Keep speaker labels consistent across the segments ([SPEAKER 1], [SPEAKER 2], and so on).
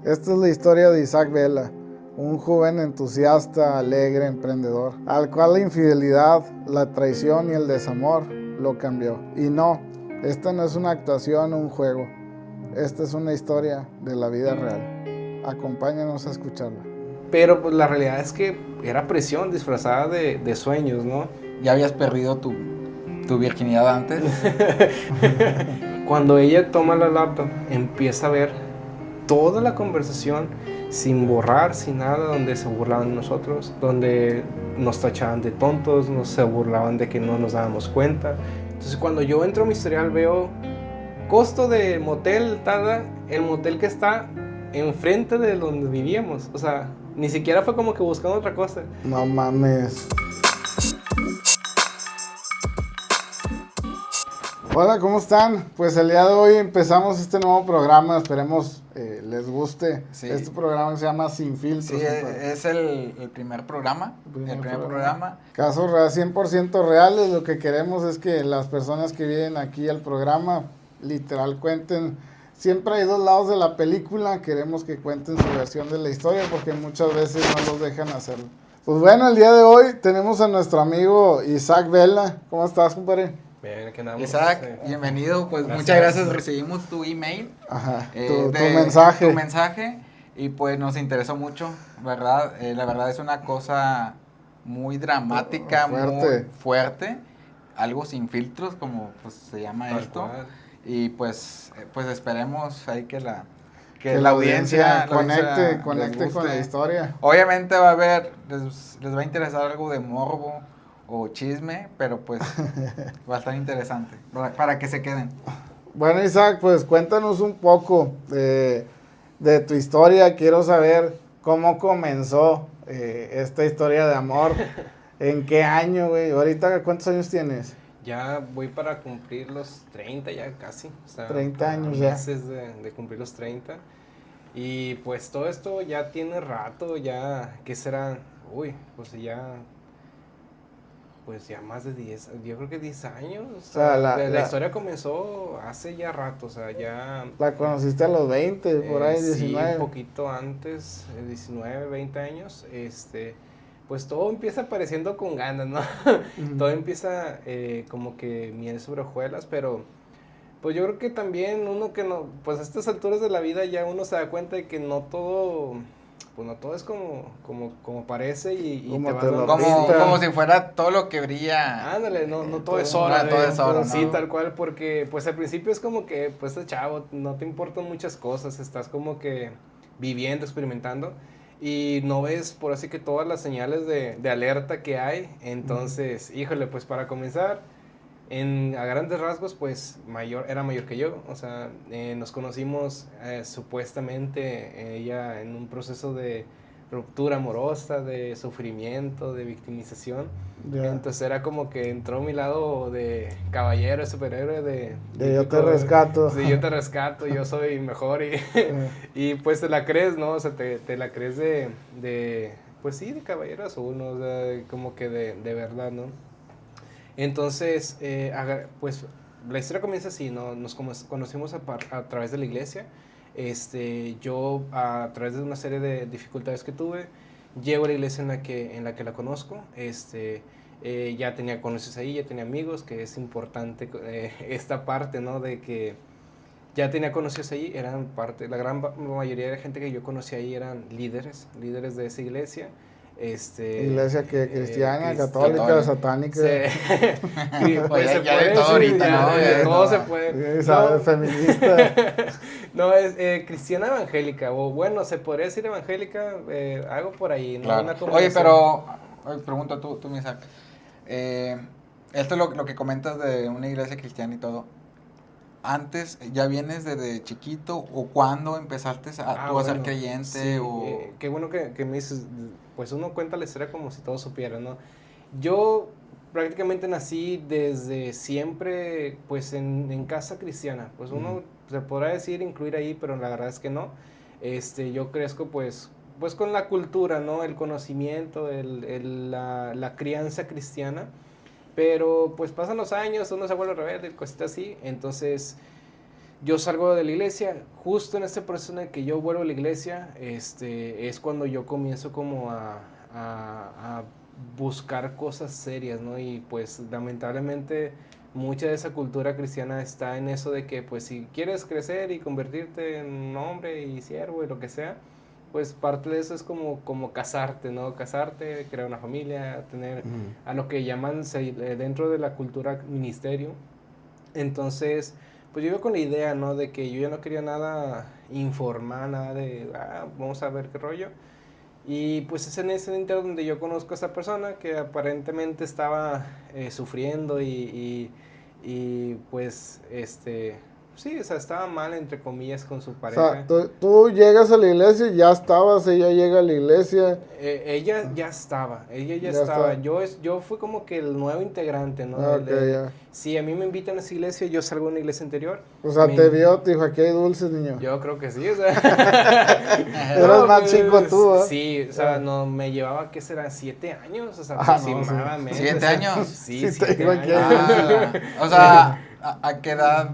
[SPEAKER 1] Esta es la historia de Isaac Vela, un joven entusiasta, alegre, emprendedor, al cual la infidelidad, la traición y el desamor lo cambió. Y no, esta no es una actuación o un juego, esta es una historia de la vida real. Acompáñanos a escucharla.
[SPEAKER 2] Pero pues la realidad es que era presión disfrazada de sueños, ¿no?
[SPEAKER 3] ¿Ya habías perdido tu virginidad antes?
[SPEAKER 2] Cuando ella toma la laptop, empieza a ver toda la conversación sin borrar, sin nada, donde se burlaban de nosotros, donde nos tachaban de tontos, se burlaban de que no nos dábamos cuenta. Entonces cuando yo entro a mi historial veo costo de motel, el motel que está enfrente de donde vivíamos. O sea, ni siquiera fue como que buscando otra cosa.
[SPEAKER 1] No mames. Hola, ¿cómo están? Pues el día de hoy empezamos este nuevo programa, esperemos les guste.
[SPEAKER 3] Sí.
[SPEAKER 1] Este programa se llama Sin Filtros.
[SPEAKER 3] Sí, es el primer programa. El primer programa.
[SPEAKER 1] Casos 100% reales, lo que queremos es que las personas que vienen aquí al programa, literal, cuenten. Siempre hay dos lados de la película, queremos que cuenten su versión de la historia porque muchas veces no los dejan hacerlo. Pues bueno, el día de hoy tenemos a nuestro amigo Isaac Vela. ¿Cómo estás, compadre?
[SPEAKER 2] Bien, aquí andamos.
[SPEAKER 3] Isaac, bienvenido. Pues
[SPEAKER 2] Gracias.
[SPEAKER 3] muchas gracias. Recibimos tu email.
[SPEAKER 1] Ajá,
[SPEAKER 3] Tu
[SPEAKER 1] mensaje.
[SPEAKER 3] Tu mensaje. Y pues nos interesó mucho, ¿verdad? La verdad es una cosa muy dramática, muy fuerte. Algo sin filtros, como pues se llama
[SPEAKER 2] Tal
[SPEAKER 3] esto.
[SPEAKER 2] cual.
[SPEAKER 3] Y pues esperemos ahí que la
[SPEAKER 1] Conecte
[SPEAKER 3] les
[SPEAKER 1] con
[SPEAKER 3] guste.
[SPEAKER 1] la historia.
[SPEAKER 3] Obviamente va a haber, les va a interesar algo de morbo o chisme, pero pues va a estar interesante para que se queden.
[SPEAKER 1] Bueno, Isaac, pues cuéntanos un poco de tu historia. Quiero saber cómo comenzó esta historia de amor. ¿En qué año, güey? Ahorita, ¿cuántos años tienes?
[SPEAKER 2] Ya voy para cumplir los 30 ya casi. O sea,
[SPEAKER 1] 30 años ya.
[SPEAKER 2] Meses de cumplir los 30. Y pues todo esto ya tiene rato, ya, ¿qué será? Uy, pues ya más de 10, yo creo que 10 años. O sea, la historia comenzó hace ya rato, o sea, ya...
[SPEAKER 1] La conociste a los 20, por ahí, 19.
[SPEAKER 2] Sí, un poquito antes, 19, 20 años, pues todo empieza apareciendo con ganas, ¿no?
[SPEAKER 1] Uh-huh.
[SPEAKER 2] Todo empieza como que miel sobre hojuelas, pero pues yo creo que también uno que no, pues a estas alturas de la vida ya uno se da cuenta de que no todo, pues no todo es como parece y
[SPEAKER 1] como
[SPEAKER 2] te vas dando
[SPEAKER 3] como si fuera todo lo que brilla.
[SPEAKER 2] Ándale, no todo es oro.
[SPEAKER 3] Todo es oro,
[SPEAKER 2] Sí,
[SPEAKER 3] ¿no?
[SPEAKER 2] tal cual, porque pues al principio es como que, pues chavo, no te importan muchas cosas, estás como que viviendo, experimentando, y no ves por así que todas las señales de alerta que hay. Entonces, híjole, pues para comenzar, a grandes rasgos, pues era mayor que yo. O sea, nos conocimos supuestamente ella en un proceso de ruptura amorosa, de sufrimiento, de victimización.
[SPEAKER 1] Yeah.
[SPEAKER 2] Entonces era como que entró mi lado de caballero, superhéroe, de
[SPEAKER 1] yo te rescato.
[SPEAKER 2] Sí, yo te rescato, yo soy mejor y pues te la crees, ¿no? O sea, te la crees pues sí, de caballero azul, ¿no? O sea, como que de verdad, ¿no? Entonces, pues la historia comienza así, ¿no? Nos conocimos a través de la iglesia. Yo, a través de una serie de dificultades que tuve, llego a la iglesia en la que la conozco. Ya tenía conocidos ahí, ya tenía amigos, que es importante esta parte, ¿no? De que ya tenía conocidos ahí, eran parte, la gran mayoría de la gente que yo conocí ahí eran líderes de esa iglesia.
[SPEAKER 1] Iglesia que cristiana, católica, satánica.
[SPEAKER 2] Sí.
[SPEAKER 3] Pues ya de todo ahorita, ¿no?
[SPEAKER 2] De todo se puede.
[SPEAKER 1] No, feminista.
[SPEAKER 2] No, es cristiana evangélica, o bueno, se podría decir evangélica, algo por ahí, ¿no?
[SPEAKER 3] Claro.
[SPEAKER 2] Una
[SPEAKER 3] Oye, pero, pregunta tú, Isaac. Esto es lo que comentas de una iglesia cristiana y todo. ¿Antes ya vienes desde chiquito o cuándo empezaste tú a ser creyente?
[SPEAKER 2] Sí,
[SPEAKER 3] o...
[SPEAKER 2] qué bueno que me dices, pues uno cuenta la historia como si todos supieran, ¿no? Yo prácticamente nací desde siempre, pues en casa cristiana, pues uno se podrá decir incluir ahí, pero la verdad es que no. Yo crezco pues con la cultura, ¿no? El conocimiento, la crianza cristiana. Pero pues pasan los años, uno se vuelve rebelde, cositas así. Entonces yo salgo de la iglesia, justo en este proceso en el que yo vuelvo a la iglesia, es cuando yo comienzo como a buscar cosas serias, ¿no? Y pues lamentablemente mucha de esa cultura cristiana está en eso de que pues si quieres crecer y convertirte en un hombre y siervo y lo que sea, pues parte de eso es como casarte, ¿no? Casarte, crear una familia, tener a lo que llaman dentro de la cultura ministerio. Entonces, pues yo iba con la idea, ¿no? De que yo ya no quería nada informal, nada de, vamos a ver qué rollo. Y pues es en ese inter donde yo conozco a esa persona que aparentemente estaba sufriendo y pues, sí, o sea, estaba mal, entre comillas, con su
[SPEAKER 1] O
[SPEAKER 2] pareja.
[SPEAKER 1] sea, tú llegas a la iglesia y ya estabas, ella llega a la iglesia.
[SPEAKER 2] Ella ya estaba. Yo fui como que el nuevo integrante, ¿no?
[SPEAKER 1] Ok, ya.
[SPEAKER 2] Si a mí me invitan a esa iglesia, yo salgo a una iglesia anterior.
[SPEAKER 1] O sea, te vio, te dijo, aquí hay dulces, niño.
[SPEAKER 2] Yo creo que sí, o sea.
[SPEAKER 1] Eras más chico tú, ¿eh?
[SPEAKER 2] Sí, o sea, no, me llevaba, ¿qué será? 7 años, o sea,
[SPEAKER 1] No,
[SPEAKER 2] aproximadamente.
[SPEAKER 3] sí. ¿7 años?
[SPEAKER 2] Sí,
[SPEAKER 1] Sí,
[SPEAKER 2] 7
[SPEAKER 1] te digo
[SPEAKER 2] años.
[SPEAKER 1] que-
[SPEAKER 3] O sea, ¿a qué edad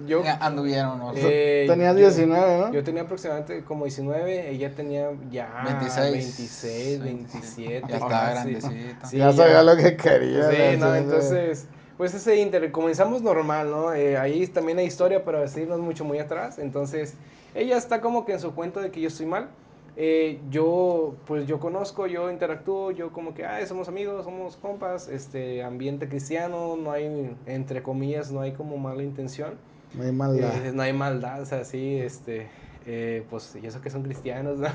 [SPEAKER 2] Yo-
[SPEAKER 3] anduvieron? O sea,
[SPEAKER 1] Tenías 19, ¿no?
[SPEAKER 2] Yo tenía aproximadamente como 19, ella tenía ya 26, 27.
[SPEAKER 3] Ya
[SPEAKER 2] por
[SPEAKER 3] estaba
[SPEAKER 2] ahí,
[SPEAKER 3] grandecita.
[SPEAKER 2] Sí,
[SPEAKER 1] Ya sabía lo que quería.
[SPEAKER 2] Sí, no,
[SPEAKER 1] sí.
[SPEAKER 2] entonces, pues ese comenzamos normal, ¿no? Ahí también hay historia, pero decirnos mucho muy atrás. Entonces, ella está como que en su cuento de que yo estoy mal. Pues yo conozco, yo interactúo, yo como que, somos amigos, somos compas, ambiente cristiano, no hay, entre comillas, no hay como mala intención.
[SPEAKER 1] No hay maldad.
[SPEAKER 2] No hay maldad, o sea, sí, pues, y eso que son cristianos, ¿no?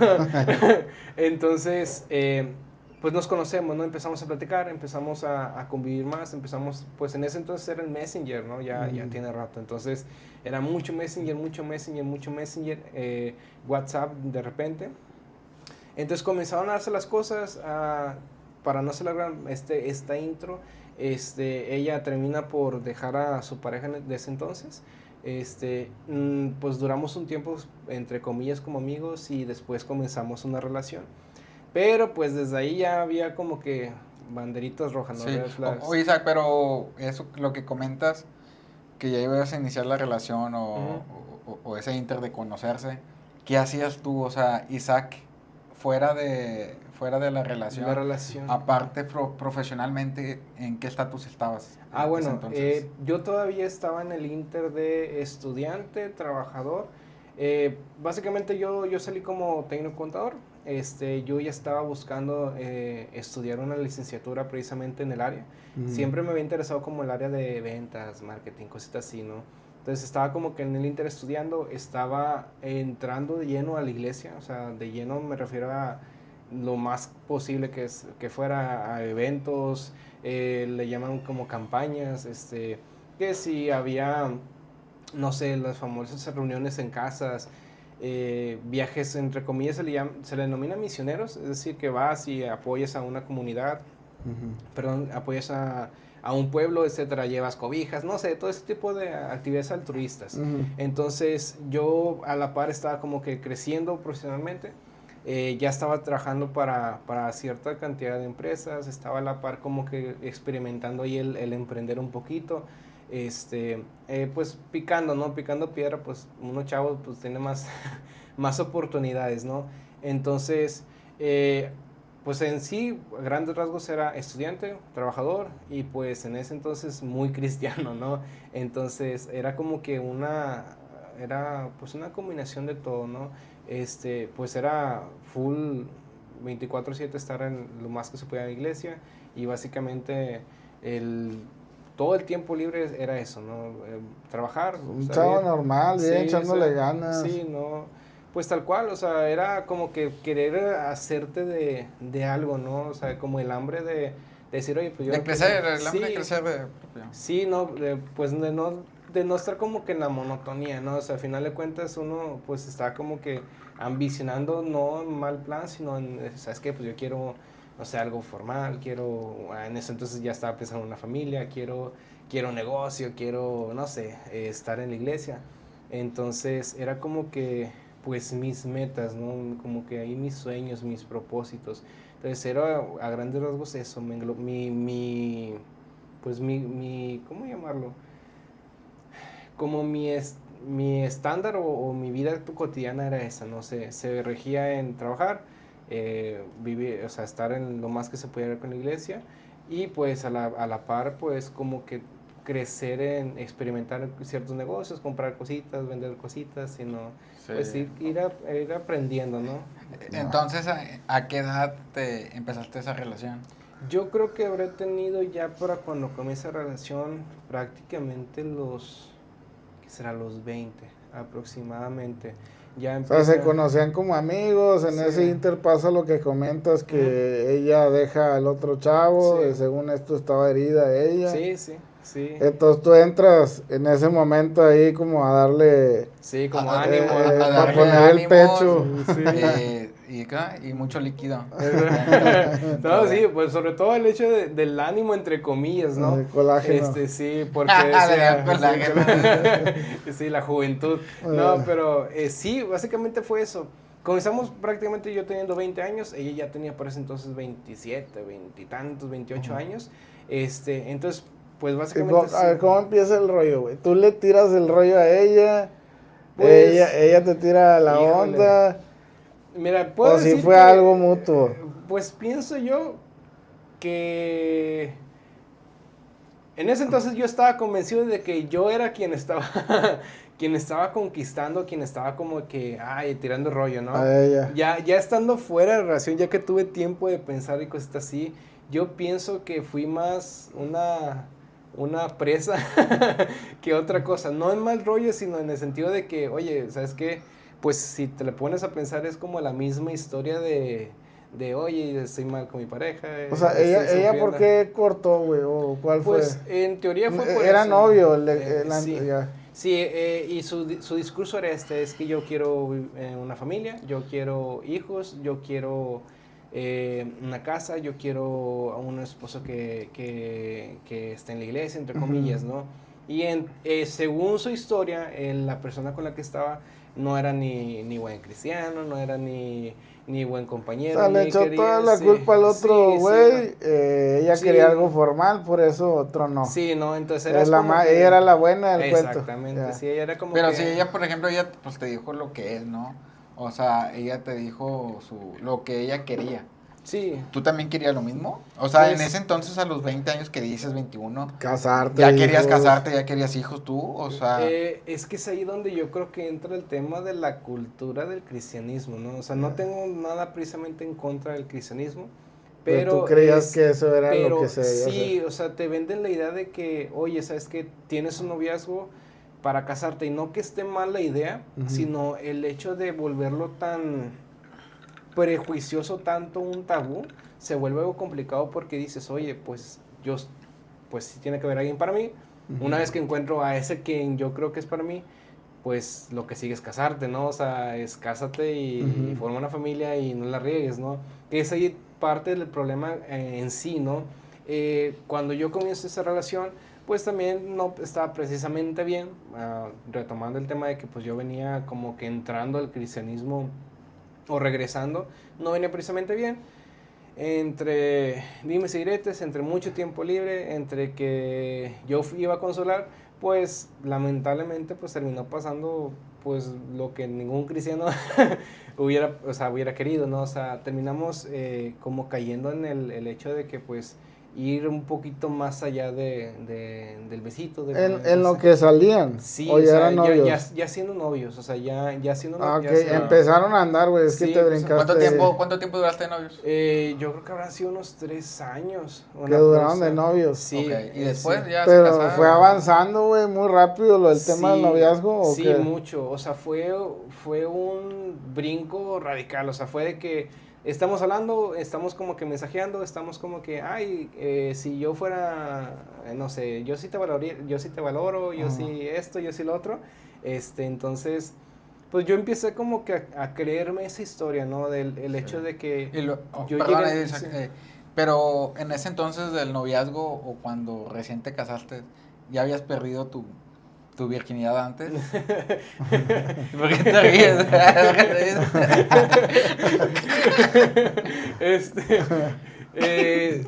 [SPEAKER 2] Entonces, pues nos conocemos, ¿no? Empezamos a platicar, empezamos a convivir más, empezamos, pues en ese entonces era el Messenger, ¿no? Ya tiene rato, entonces era mucho Messenger, WhatsApp de repente. Entonces comenzaron a darse las cosas, para no hacer esta intro, ella termina por dejar a su pareja de ese entonces. Pues duramos un tiempo, entre comillas, como amigos y después comenzamos una relación. Pero pues desde ahí ya había como que banderitas rojas, ¿no?
[SPEAKER 3] Sí.
[SPEAKER 2] Red flags.
[SPEAKER 3] Oye, Isaac, pero eso, lo que comentas, que ya ibas a iniciar la relación o ese inter de conocerse, ¿qué hacías tú? O sea, Isaac, fuera de la relación,
[SPEAKER 2] La relación.
[SPEAKER 3] aparte profesionalmente, ¿en qué estatus estabas? en ese
[SPEAKER 2] Bueno,
[SPEAKER 3] entonces?
[SPEAKER 2] yo todavía estaba en el inter de estudiante, trabajador. Básicamente yo salí como técnico contador. Yo ya estaba buscando estudiar una licenciatura precisamente en el área. Siempre me había interesado como el área de ventas, marketing, cositas así, ¿no? Entonces estaba como que en el inter estudiando, estaba entrando de lleno a la iglesia, o sea, de lleno me refiero a lo más posible que fuera a eventos, le llaman como campañas, que si había, no sé, las famosas reuniones en casas, viajes, entre comillas, se le denomina misioneros, es decir, que vas y apoyas a una comunidad, perdón, apoyas a un pueblo, etcétera, llevas cobijas, no sé, todo ese tipo de actividades altruistas. Entonces, yo a la par estaba como que creciendo profesionalmente, ya estaba trabajando para cierta cantidad de empresas, estaba a la par como que experimentando ahí el emprender un poquito, pues picando, ¿no? Picando piedra, pues uno chavo pues tiene más, más oportunidades, ¿no? Entonces, pues en sí, a grandes rasgos era estudiante, trabajador y pues en ese entonces muy cristiano, ¿no? Entonces era como que era pues una combinación de todo, ¿no? Pues era full 24/7 estar en lo más que se podía en la iglesia y básicamente todo el tiempo libre era eso, ¿no? Trabajar.
[SPEAKER 1] Un chavo normal, bien, echándole ganas.
[SPEAKER 2] Sí, no. Pues tal cual, o sea, era como que querer hacerte de algo, ¿no? O sea, como el hambre de decir, oye, pues yo...
[SPEAKER 3] De crecer, el
[SPEAKER 2] sí,
[SPEAKER 3] hambre de crecer de...
[SPEAKER 2] Sí, no, pues de no estar como que en la monotonía, ¿no? O sea, al final de cuentas uno pues está como que ambicionando, no en mal plan, sino en, ¿sabes qué? Pues yo quiero, no sé, algo formal, en ese entonces ya estaba pensando en una familia, quiero negocio, quiero, no sé, estar en la iglesia. Entonces era como que, pues mis metas, ¿no? Como que ahí mis sueños, mis propósitos. Entonces era a grandes rasgos eso, pues mi ¿cómo llamarlo? Como mi estándar o mi vida cotidiana era esa, ¿no? Se regía en trabajar, vivir, o sea, estar en lo más que se pudiera con la iglesia y pues a la par pues como que crecer en experimentar ciertos negocios, comprar cositas, vender cositas, sino pues ir aprendiendo, ¿no?
[SPEAKER 3] Entonces, ¿a qué edad te empezaste esa relación?
[SPEAKER 2] Yo creo que habré tenido ya para cuando comienza esa relación prácticamente ¿qué será? Los 20 aproximadamente. Ya
[SPEAKER 1] O sea, se conocían como amigos, en
[SPEAKER 2] Sí.
[SPEAKER 1] ese inter pasa lo que comentas, que ella deja al otro chavo,
[SPEAKER 2] Sí.
[SPEAKER 1] y según esto estaba herida ella.
[SPEAKER 2] Sí.
[SPEAKER 1] Entonces tú entras en ese momento ahí como a darle,
[SPEAKER 2] Sí, como
[SPEAKER 3] A-
[SPEAKER 2] ánimo.
[SPEAKER 1] para
[SPEAKER 3] darle
[SPEAKER 1] poner el
[SPEAKER 3] ánimos,
[SPEAKER 1] pecho.
[SPEAKER 3] y mucho líquido.
[SPEAKER 2] No, sí, pues sobre todo el hecho del ánimo entre comillas, ¿no?
[SPEAKER 1] El colágeno.
[SPEAKER 2] Sí, porque
[SPEAKER 3] Le dio colágeno.
[SPEAKER 2] sí, la juventud. No, pero sí, básicamente fue eso. Comenzamos prácticamente yo teniendo 20 años, ella ya tenía por ese entonces 27, 20 y tantos, 28 años. Entonces, pues
[SPEAKER 1] ¿Y
[SPEAKER 2] básicamente
[SPEAKER 1] a ver,
[SPEAKER 2] sí.
[SPEAKER 1] ¿cómo empieza el rollo, güey? Tú le tiras el rollo a ella,
[SPEAKER 2] Pues,
[SPEAKER 1] ella te tira la
[SPEAKER 2] híjole.
[SPEAKER 1] onda,
[SPEAKER 2] Mira, puedo
[SPEAKER 1] o si
[SPEAKER 2] decir
[SPEAKER 1] fue
[SPEAKER 2] que,
[SPEAKER 1] algo mutuo.
[SPEAKER 2] Pues pienso yo que en ese entonces yo estaba convencido de que yo era quien estaba quien estaba conquistando, quien estaba como que tirando rollo, ¿no?
[SPEAKER 1] A ella.
[SPEAKER 2] Ya estando fuera de la relación, ya que tuve tiempo de pensar y cosas así, yo pienso que fui más una presa que otra cosa. No en mal rollo, sino en el sentido de que, oye, ¿sabes qué? Pues si te le pones a pensar es como la misma historia oye, estoy mal con mi pareja.
[SPEAKER 1] O sea,
[SPEAKER 2] estoy
[SPEAKER 1] ella ¿por
[SPEAKER 2] sufriendo.
[SPEAKER 1] qué cortó, güey? ¿O cuál
[SPEAKER 2] Pues
[SPEAKER 1] fue?
[SPEAKER 2] en teoría fue por
[SPEAKER 1] Era
[SPEAKER 2] eso.
[SPEAKER 1] novio,
[SPEAKER 2] Sí.
[SPEAKER 1] ya.
[SPEAKER 2] Sí, y su discurso era es que yo quiero una familia, yo quiero hijos, yo quiero una casa, yo quiero a un esposo que esté en la iglesia, entre comillas, ¿no? Y según su historia, la persona con la que estaba no era ni buen cristiano, no era ni buen
[SPEAKER 1] O
[SPEAKER 2] compañero,
[SPEAKER 1] sea, le
[SPEAKER 2] ni
[SPEAKER 1] echó
[SPEAKER 2] quería,
[SPEAKER 1] toda la
[SPEAKER 2] sí,
[SPEAKER 1] culpa al otro
[SPEAKER 2] sí,
[SPEAKER 1] güey.
[SPEAKER 2] sí,
[SPEAKER 1] Ella
[SPEAKER 2] Sí.
[SPEAKER 1] quería algo formal, por eso otro no.
[SPEAKER 2] sí, no, entonces
[SPEAKER 1] Es
[SPEAKER 2] era como que-
[SPEAKER 1] ella era la buena del cuento.
[SPEAKER 2] Exactamente,
[SPEAKER 1] Ya.
[SPEAKER 2] sí, ella era como
[SPEAKER 3] Pero
[SPEAKER 2] que...
[SPEAKER 3] si ella, por ejemplo, ella pues te dijo lo que es, ¿no? O sea, ella te dijo lo que ella quería.
[SPEAKER 2] Sí,
[SPEAKER 3] ¿Tú también querías lo mismo? O sea, en
[SPEAKER 2] Pues-
[SPEAKER 3] ese entonces, a los 20 años que dices, 21,
[SPEAKER 1] Casarte.
[SPEAKER 3] ya querías
[SPEAKER 1] hijos.
[SPEAKER 3] casarte, ya querías hijos tú, o sea...
[SPEAKER 2] es que es ahí donde yo creo que entra el tema de la cultura del cristianismo, ¿no? O sea, no tengo nada precisamente en contra del cristianismo,
[SPEAKER 1] Pero
[SPEAKER 2] pero...
[SPEAKER 1] tú creías que eso era lo que se debía
[SPEAKER 2] sí,
[SPEAKER 1] hacer.
[SPEAKER 2] o sea, te venden la idea de que, oye, ¿sabes qué? Tienes un noviazgo para casarte, y no que esté mal la idea,
[SPEAKER 1] Ujú.
[SPEAKER 2] sino el hecho de volverlo tan prejuicioso, tanto un tabú, se vuelve algo complicado porque dices, oye, pues sí tiene que haber alguien para mí. Una vez que encuentro a ese quien yo creo que es para mí, pues lo que sigue es casarte, ¿no? O sea, es cásate y forma una familia y no la riegues, ¿no? Que es ahí parte del problema en sí, ¿no? Cuando yo comienzo esa relación, pues también no estaba precisamente bien, retomando el tema de que pues yo venía como que entrando al cristianismo o regresando, no venía precisamente bien. Entre dimes y diretes, entre mucho tiempo libre, entre que yo iba a consolar, pues lamentablemente pues terminó pasando pues lo que ningún cristiano hubiera querido, ¿no? O sea, terminamos como cayendo en el hecho de que pues ir un poquito más allá del besito.
[SPEAKER 1] En lo que salían.
[SPEAKER 2] Sí,
[SPEAKER 1] O ya
[SPEAKER 2] sea,
[SPEAKER 1] eran novios.
[SPEAKER 2] ya siendo novios, o sea, ya siendo
[SPEAKER 1] Ah, ok.
[SPEAKER 2] novios.
[SPEAKER 1] Empezaron a andar, güey. Es que
[SPEAKER 2] Sí,
[SPEAKER 1] te
[SPEAKER 2] pues,
[SPEAKER 1] brincaste.
[SPEAKER 3] ¿Cuánto tiempo duraste de novios?
[SPEAKER 2] Yo creo que habrán sido unos 3 años.
[SPEAKER 1] Que duraron de novios.
[SPEAKER 3] Ok,
[SPEAKER 2] Sí.
[SPEAKER 3] y después
[SPEAKER 2] sí.
[SPEAKER 3] ya se
[SPEAKER 1] Pero
[SPEAKER 3] casaron.
[SPEAKER 1] fue avanzando, güey, muy rápido lo del tema del
[SPEAKER 2] Sí,
[SPEAKER 1] noviazgo. ¿O
[SPEAKER 2] sí,
[SPEAKER 1] qué?
[SPEAKER 2] mucho. O sea, fue un brinco radical. O sea, fue de que estamos hablando, estamos como que mensajeando, estamos como que, si yo fuera, no sé, yo sí te valoro, yo sí esto, yo sí lo otro. Entonces, pues yo empecé como que a creerme esa historia, ¿no? El hecho de que yo
[SPEAKER 3] perdón,
[SPEAKER 2] llegué...
[SPEAKER 3] Isaac,
[SPEAKER 2] sí.
[SPEAKER 3] pero en ese entonces del noviazgo o cuando recién te casaste, ¿ya habías perdido tu virginidad antes? ¿Por qué te ríes?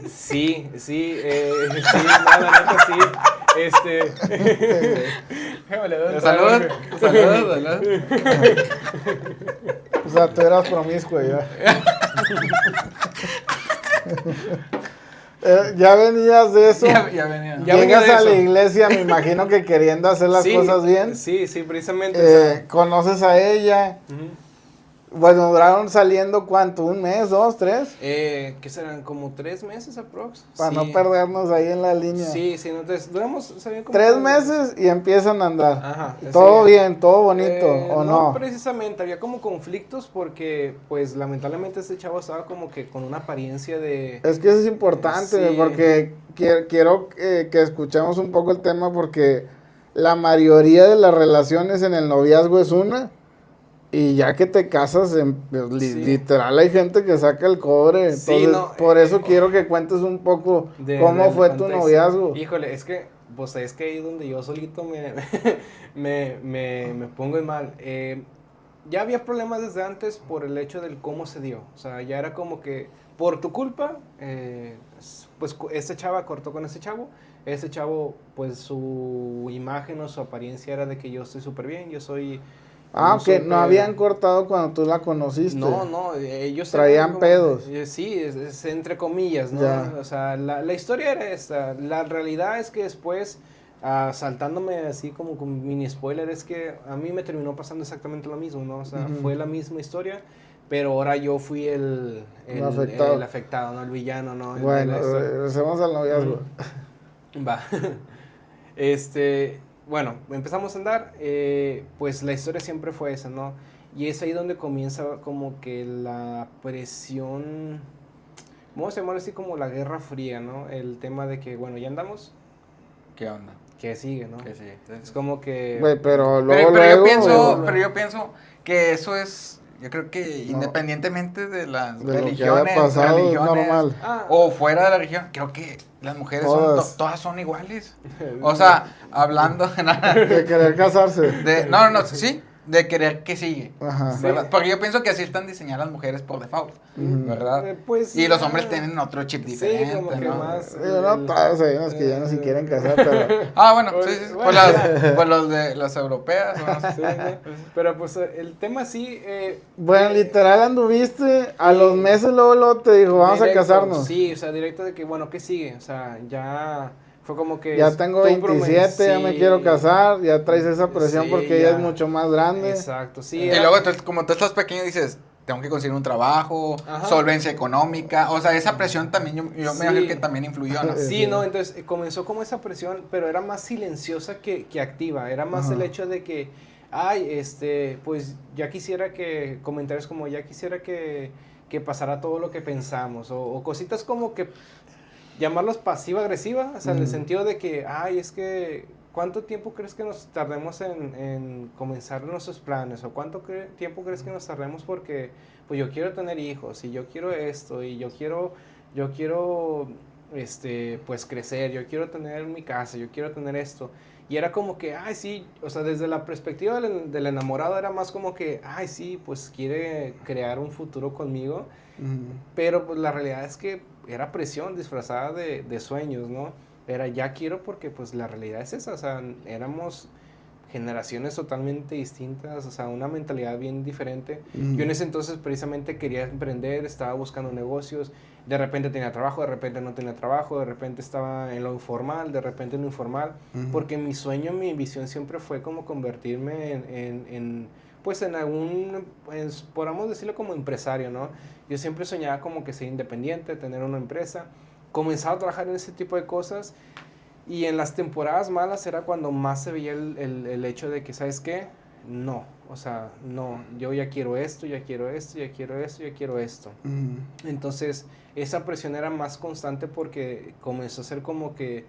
[SPEAKER 2] Sí, no, la neta sí. Déjame le doy un trago,
[SPEAKER 3] Salud,
[SPEAKER 2] güey.
[SPEAKER 3] salud.
[SPEAKER 1] O sea, tú eras promiscuo ya. Ya venías de eso.
[SPEAKER 3] Ya venía.
[SPEAKER 2] Ya venía
[SPEAKER 1] Llegas
[SPEAKER 2] de
[SPEAKER 1] a la
[SPEAKER 2] eso.
[SPEAKER 1] iglesia, me imagino que queriendo hacer las
[SPEAKER 2] Sí,
[SPEAKER 1] cosas bien.
[SPEAKER 2] Sí, precisamente. O sea,
[SPEAKER 1] Conoces a ella.
[SPEAKER 2] ujú.
[SPEAKER 1] Bueno, duraron saliendo ¿cuánto? ¿Un mes, 2, 3?
[SPEAKER 2] ¿Qué serán? ¿Como 3 meses aprox?
[SPEAKER 1] Para
[SPEAKER 2] Sí.
[SPEAKER 1] no perdernos ahí en la línea.
[SPEAKER 2] Sí, entonces duramos, sabían como
[SPEAKER 1] 3 meses y empiezan a andar.
[SPEAKER 2] Ajá.
[SPEAKER 1] Todo
[SPEAKER 2] sí.
[SPEAKER 1] bien, todo bonito, ¿o no?
[SPEAKER 2] Precisamente, había como conflictos porque, pues, lamentablemente este chavo estaba como que con una apariencia de...
[SPEAKER 1] Es que eso es importante,
[SPEAKER 2] Sí.
[SPEAKER 1] porque quiero que escuchemos un poco el tema, porque la mayoría de las relaciones en el noviazgo es una, y ya que te casas, pues,
[SPEAKER 2] Sí.
[SPEAKER 1] literal hay gente que saca el cobre.
[SPEAKER 2] Sí,
[SPEAKER 1] Entonces,
[SPEAKER 2] no,
[SPEAKER 1] por eso quiero que cuentes un poco cómo
[SPEAKER 2] del
[SPEAKER 1] fue tu
[SPEAKER 2] contexto.
[SPEAKER 1] noviazgo.
[SPEAKER 2] Híjole, es que, pues, es que ahí donde yo solito me pongo en mal. Ya había problemas desde antes por el hecho del cómo se dio. O sea, ya era como que, por tu culpa, pues, este chava cortó con ese chavo. Ese chavo, pues, su imagen o su apariencia era de que yo estoy súper bien, yo soy...
[SPEAKER 1] Ok, no
[SPEAKER 2] súper-
[SPEAKER 1] habían cortado cuando tú la conociste.
[SPEAKER 2] No, ellos
[SPEAKER 1] Traían
[SPEAKER 2] eran como-
[SPEAKER 1] pedos.
[SPEAKER 2] Sí, es entre comillas, ¿no?
[SPEAKER 1] Ya.
[SPEAKER 2] O sea, la historia era esta. La realidad es que después, saltándome así como con mini spoiler, es que a mí me terminó pasando exactamente lo mismo, ¿no? O sea,
[SPEAKER 1] Ujú.
[SPEAKER 2] fue la misma historia, pero ahora yo fui el afectado, ¿no? El villano, ¿no? El de
[SPEAKER 1] Bueno,
[SPEAKER 2] la historia.
[SPEAKER 1] regresemos al noviazgo.
[SPEAKER 2] Va. Bueno, empezamos a andar, pues la historia siempre fue esa, ¿no? Y es ahí donde comienza como que la presión, vamos a llamarlo así como la guerra fría, ¿no? El tema de que, bueno, ya andamos,
[SPEAKER 3] ¿Qué onda?
[SPEAKER 2] que sigue, ¿no?
[SPEAKER 3] Que sí.
[SPEAKER 2] Es como que...
[SPEAKER 1] Güey, pero
[SPEAKER 3] Pero,
[SPEAKER 1] luego,
[SPEAKER 3] pero
[SPEAKER 1] luego,
[SPEAKER 3] yo pienso que eso es, yo creo que independientemente de las
[SPEAKER 1] de lo que
[SPEAKER 3] religiones,
[SPEAKER 1] haya pasado, es
[SPEAKER 3] religiones,
[SPEAKER 1] normal.
[SPEAKER 3] o fuera de la religión, creo que las mujeres
[SPEAKER 1] Todas.
[SPEAKER 3] todas son iguales. O sea, hablando
[SPEAKER 1] De querer casarse.
[SPEAKER 3] no, sí, de querer que sigue.
[SPEAKER 1] Ajá.
[SPEAKER 3] ¿Verdad? Porque yo pienso que así están diseñadas las mujeres por default,
[SPEAKER 1] Ujú.
[SPEAKER 3] ¿verdad?
[SPEAKER 2] pues,
[SPEAKER 3] Y los hombres tienen otro chip
[SPEAKER 2] sí,
[SPEAKER 3] diferente,
[SPEAKER 2] como que
[SPEAKER 3] ¿no?
[SPEAKER 2] más...
[SPEAKER 1] Digo, no todas, hay unos que ya no se quieren casar, pero...
[SPEAKER 3] Ah, bueno, sí, sí.
[SPEAKER 2] Bueno,
[SPEAKER 3] Pues los de las europeas, ¿no?
[SPEAKER 2] Sí, ¿no? Pero pues el tema sí...
[SPEAKER 1] Bueno, literal anduviste, a los meses luego te dijo, vamos
[SPEAKER 2] directo,
[SPEAKER 1] a casarnos.
[SPEAKER 2] Sí, o sea, directo de que, bueno, ¿qué sigue? O sea, ya fue como que...
[SPEAKER 1] Ya tengo
[SPEAKER 2] tú
[SPEAKER 1] 27, ya me
[SPEAKER 2] sí.
[SPEAKER 1] quiero casar, ya traes esa presión
[SPEAKER 2] Sí,
[SPEAKER 1] porque ella
[SPEAKER 2] ya.
[SPEAKER 1] es mucho más grande.
[SPEAKER 2] Exacto, sí.
[SPEAKER 3] Y
[SPEAKER 2] era-
[SPEAKER 3] luego, como tú estás pequeño, dices, tengo que conseguir un trabajo,
[SPEAKER 2] Ajá.
[SPEAKER 3] solvencia económica. O sea, esa presión también, yo
[SPEAKER 2] Sí.
[SPEAKER 3] me imagino que también influyó, ¿no?
[SPEAKER 2] Sí, no, entonces comenzó como esa presión, pero era más silenciosa que activa. Era más
[SPEAKER 1] Ajá.
[SPEAKER 2] el hecho de que, ay, pues ya quisiera que, comentarios como ya quisiera que pasara todo lo que pensamos, o cositas como que llamarlos pasiva-agresiva, o sea, en el
[SPEAKER 1] Ujú.
[SPEAKER 2] sentido de que, ay, es que, ¿cuánto tiempo crees que nos tardemos en comenzar nuestros planes? ¿O cuánto tiempo crees que nos tardemos porque, pues yo quiero tener hijos, y yo quiero esto, y yo quiero, pues crecer, yo quiero tener mi casa, yo quiero tener esto? Y era como que, ay, sí, o sea, desde la perspectiva del enamorado era más como que, ay, sí, pues quiere crear un futuro conmigo.
[SPEAKER 1] Ujú.
[SPEAKER 2] Pero pues la realidad es que era presión disfrazada de sueños, ¿no? Era ya quiero porque pues la realidad es esa, o sea, éramos generaciones totalmente distintas, o sea, una mentalidad bien diferente.
[SPEAKER 1] Ujú.
[SPEAKER 2] Yo en ese entonces precisamente quería emprender, estaba buscando negocios, de repente tenía trabajo, de repente no tenía trabajo, de repente estaba en lo informal, de repente en lo informal,
[SPEAKER 1] Ujú.
[SPEAKER 2] porque mi sueño, mi visión siempre fue como convertirme pues en algún, pues, podamos decirlo como empresario, ¿no? Yo siempre soñaba como que ser independiente, tener una empresa, comenzaba a trabajar en ese tipo de cosas, y en las temporadas malas era cuando más se veía el hecho de que, ¿sabes qué? No, o sea, no, yo ya quiero esto, ya quiero esto, ya quiero esto, ya quiero esto.
[SPEAKER 1] Ujú.
[SPEAKER 2] Entonces, esa presión era más constante porque comenzó a ser como que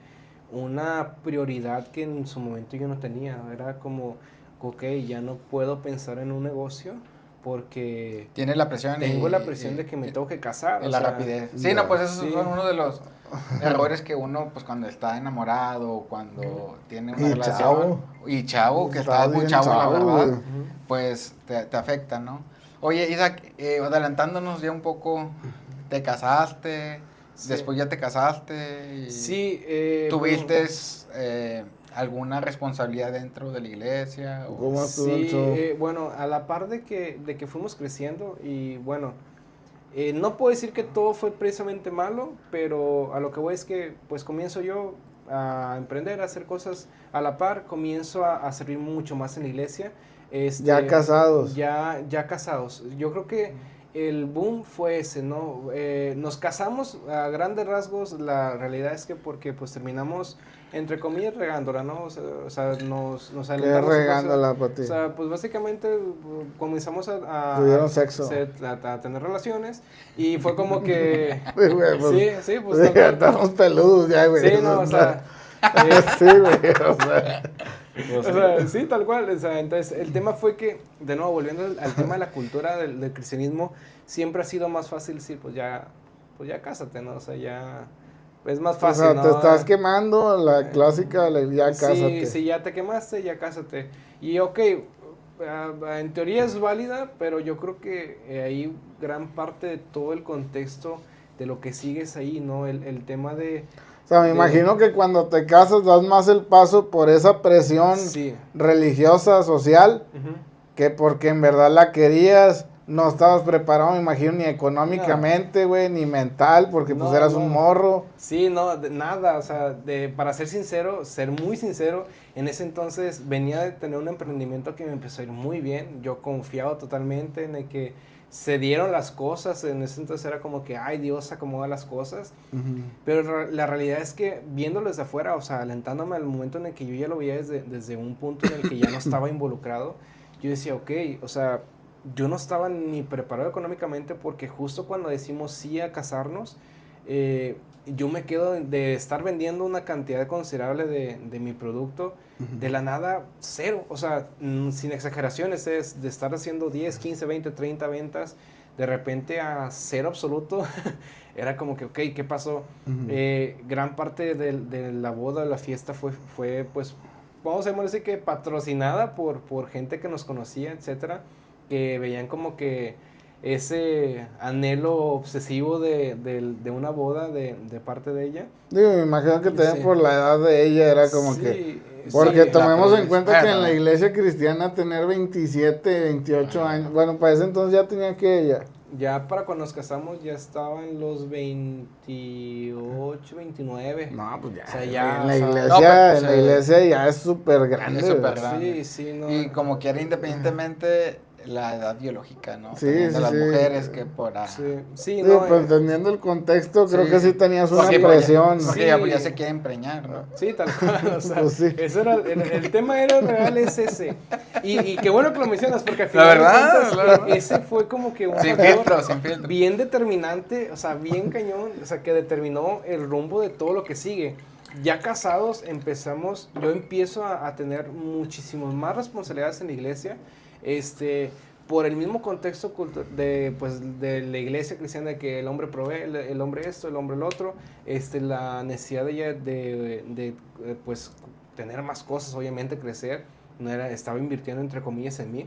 [SPEAKER 2] una prioridad que en su momento yo no tenía. Era como, ok, ya no puedo pensar en un negocio porque
[SPEAKER 3] Tienes la presión
[SPEAKER 2] tengo la presión de que me tengo que casar.
[SPEAKER 3] y
[SPEAKER 2] o
[SPEAKER 3] la
[SPEAKER 2] sea,
[SPEAKER 3] rapidez. Sí,
[SPEAKER 1] ya.
[SPEAKER 3] no, pues esos
[SPEAKER 2] Sí.
[SPEAKER 3] son uno de los errores que uno, pues cuando está enamorado, cuando tiene una
[SPEAKER 1] Y
[SPEAKER 3] relación.
[SPEAKER 1] chavo.
[SPEAKER 3] Y chavo, que
[SPEAKER 1] Estás
[SPEAKER 3] está muy
[SPEAKER 1] bien
[SPEAKER 3] chavo, la
[SPEAKER 1] chavo,
[SPEAKER 3] verdad.
[SPEAKER 1] güey.
[SPEAKER 2] Ujú.
[SPEAKER 3] Pues te afecta, ¿no? Oye, Isaac, adelantándonos ya un poco, te casaste, después ya te casaste y
[SPEAKER 2] Sí.
[SPEAKER 3] ¿tuviste alguna responsabilidad dentro de la iglesia? O...
[SPEAKER 1] ¿Cómo estuvo el
[SPEAKER 2] Sí,
[SPEAKER 1] show?
[SPEAKER 2] bueno, a la par de que fuimos creciendo y bueno, no puedo decir que todo fue precisamente malo, pero a lo que voy es que pues comienzo yo a emprender, a hacer cosas a la par, comienzo a servir mucho más en la iglesia.
[SPEAKER 1] Ya casados.
[SPEAKER 2] Ya casados. Yo creo que el boom fue ese, ¿no? Nos casamos a grandes rasgos, la realidad es que porque pues terminamos, entre comillas, regándola, ¿no? O sea, nos
[SPEAKER 1] ¿Qué
[SPEAKER 2] alentamos.
[SPEAKER 1] regándola para ti?
[SPEAKER 2] O sea, pues básicamente comenzamos
[SPEAKER 1] Tuvieron sexo.
[SPEAKER 2] a tener relaciones y fue como que...
[SPEAKER 1] Sí, güey, pues,
[SPEAKER 2] sí, pues tal
[SPEAKER 1] ya
[SPEAKER 2] cual.
[SPEAKER 1] estamos peludos ya, güey.
[SPEAKER 2] Sí, no, o sea...
[SPEAKER 1] Sí, güey, o sea.
[SPEAKER 2] O sea, sí, tal cual. O sea, entonces, el tema fue que, de nuevo, volviendo al tema de la cultura del cristianismo, siempre ha sido más fácil decir, pues ya cásate, ¿no? O sea, ya es más
[SPEAKER 1] O
[SPEAKER 2] fácil,
[SPEAKER 1] sea,
[SPEAKER 2] ¿no?
[SPEAKER 1] te estás quemando la clásica, ya cásate.
[SPEAKER 2] Sí, ya te quemaste, ya cásate. Y ok, en teoría es válida, pero yo creo que ahí gran parte de todo el contexto de lo que sigues ahí, ¿no? El tema de...
[SPEAKER 1] O sea, me imagino que cuando te casas das más el paso por esa presión
[SPEAKER 2] Sí.
[SPEAKER 1] religiosa, social,
[SPEAKER 2] Ujú.
[SPEAKER 1] que porque en verdad la querías, no estabas preparado, me imagino, ni económicamente, güey, ni mental, porque pues
[SPEAKER 2] No,
[SPEAKER 1] eras
[SPEAKER 2] no.
[SPEAKER 1] un morro.
[SPEAKER 2] Sí, no, nada, o sea, para ser sincero, ser muy sincero, en ese entonces venía de tener un emprendimiento que me empezó a ir muy bien, yo confiaba totalmente en el que se dieron las cosas, en ese entonces era como que, ay, Dios acomoda las cosas, pero la realidad es que viéndolo desde afuera, o sea, alentándome al momento en el que yo ya lo veía desde un punto en el que ya no estaba involucrado, yo decía, ok, o sea, yo no estaba ni preparado económicamente porque justo cuando decimos sí a casarnos, yo me quedo de estar vendiendo una cantidad considerable de mi producto, de la nada, cero. O sea, sin exageraciones, es de estar haciendo 10, 15, 20, 30 ventas, de repente a cero absoluto. Era como que, ok, ¿qué pasó? Gran parte de la boda, de la fiesta fue pues, vamos a decir que patrocinada por gente que nos conocía, etcétera, que veían como que ese anhelo obsesivo de una boda de parte de ella.
[SPEAKER 1] Digo, me imagino que también
[SPEAKER 2] Sí.
[SPEAKER 1] por la edad de ella era como
[SPEAKER 2] Sí,
[SPEAKER 1] que...
[SPEAKER 2] sí.
[SPEAKER 1] Porque
[SPEAKER 3] la
[SPEAKER 1] tomemos en
[SPEAKER 3] previsión.
[SPEAKER 1] cuenta que en la
[SPEAKER 3] Bueno.
[SPEAKER 1] iglesia cristiana tener 27, 28 años, bueno, para ese entonces ya tenía que ella.
[SPEAKER 2] Ya para cuando nos casamos ya estaba en los 28, 29.
[SPEAKER 1] No, pues ya.
[SPEAKER 2] O sea, ya,
[SPEAKER 1] en la
[SPEAKER 2] o sea,
[SPEAKER 1] iglesia,
[SPEAKER 3] no, pues,
[SPEAKER 1] en la iglesia ya es súper grande.
[SPEAKER 3] Es súper
[SPEAKER 1] güey.
[SPEAKER 3] grande.
[SPEAKER 2] Sí, no.
[SPEAKER 3] Y como quiera, independientemente la edad biológica, ¿no?
[SPEAKER 1] Sí,
[SPEAKER 3] Teniendo
[SPEAKER 1] sí,
[SPEAKER 3] las
[SPEAKER 1] sí.
[SPEAKER 3] mujeres que por...
[SPEAKER 2] Sí,
[SPEAKER 1] Sí,
[SPEAKER 2] no.
[SPEAKER 1] pues entendiendo el contexto, creo
[SPEAKER 3] Sí.
[SPEAKER 1] que sí tenías una
[SPEAKER 3] Porque-
[SPEAKER 1] presión.
[SPEAKER 3] Porque
[SPEAKER 2] Sí.
[SPEAKER 3] ya se quiere empreñar, ¿no?
[SPEAKER 2] Sí, tal cual, o sea,
[SPEAKER 1] Pues sí.
[SPEAKER 2] eso era, el tema era real, es ese. Y qué bueno que lo mencionas, porque al
[SPEAKER 3] La
[SPEAKER 2] final de
[SPEAKER 3] verdad,
[SPEAKER 2] cuentas,
[SPEAKER 3] la verdad.
[SPEAKER 2] ese fue como que un
[SPEAKER 3] Sin
[SPEAKER 2] factor
[SPEAKER 3] filtro, sin filtro.
[SPEAKER 2] bien determinante, o sea, bien cañón, o sea, que determinó el rumbo de todo lo que sigue. Ya casados yo empiezo a tener muchísimas más responsabilidades en la iglesia, por el mismo contexto de la iglesia cristiana, de que el hombre provee, el hombre esto, el hombre el otro, la necesidad de ella pues tener más cosas, obviamente crecer, estaba invirtiendo entre comillas en mí.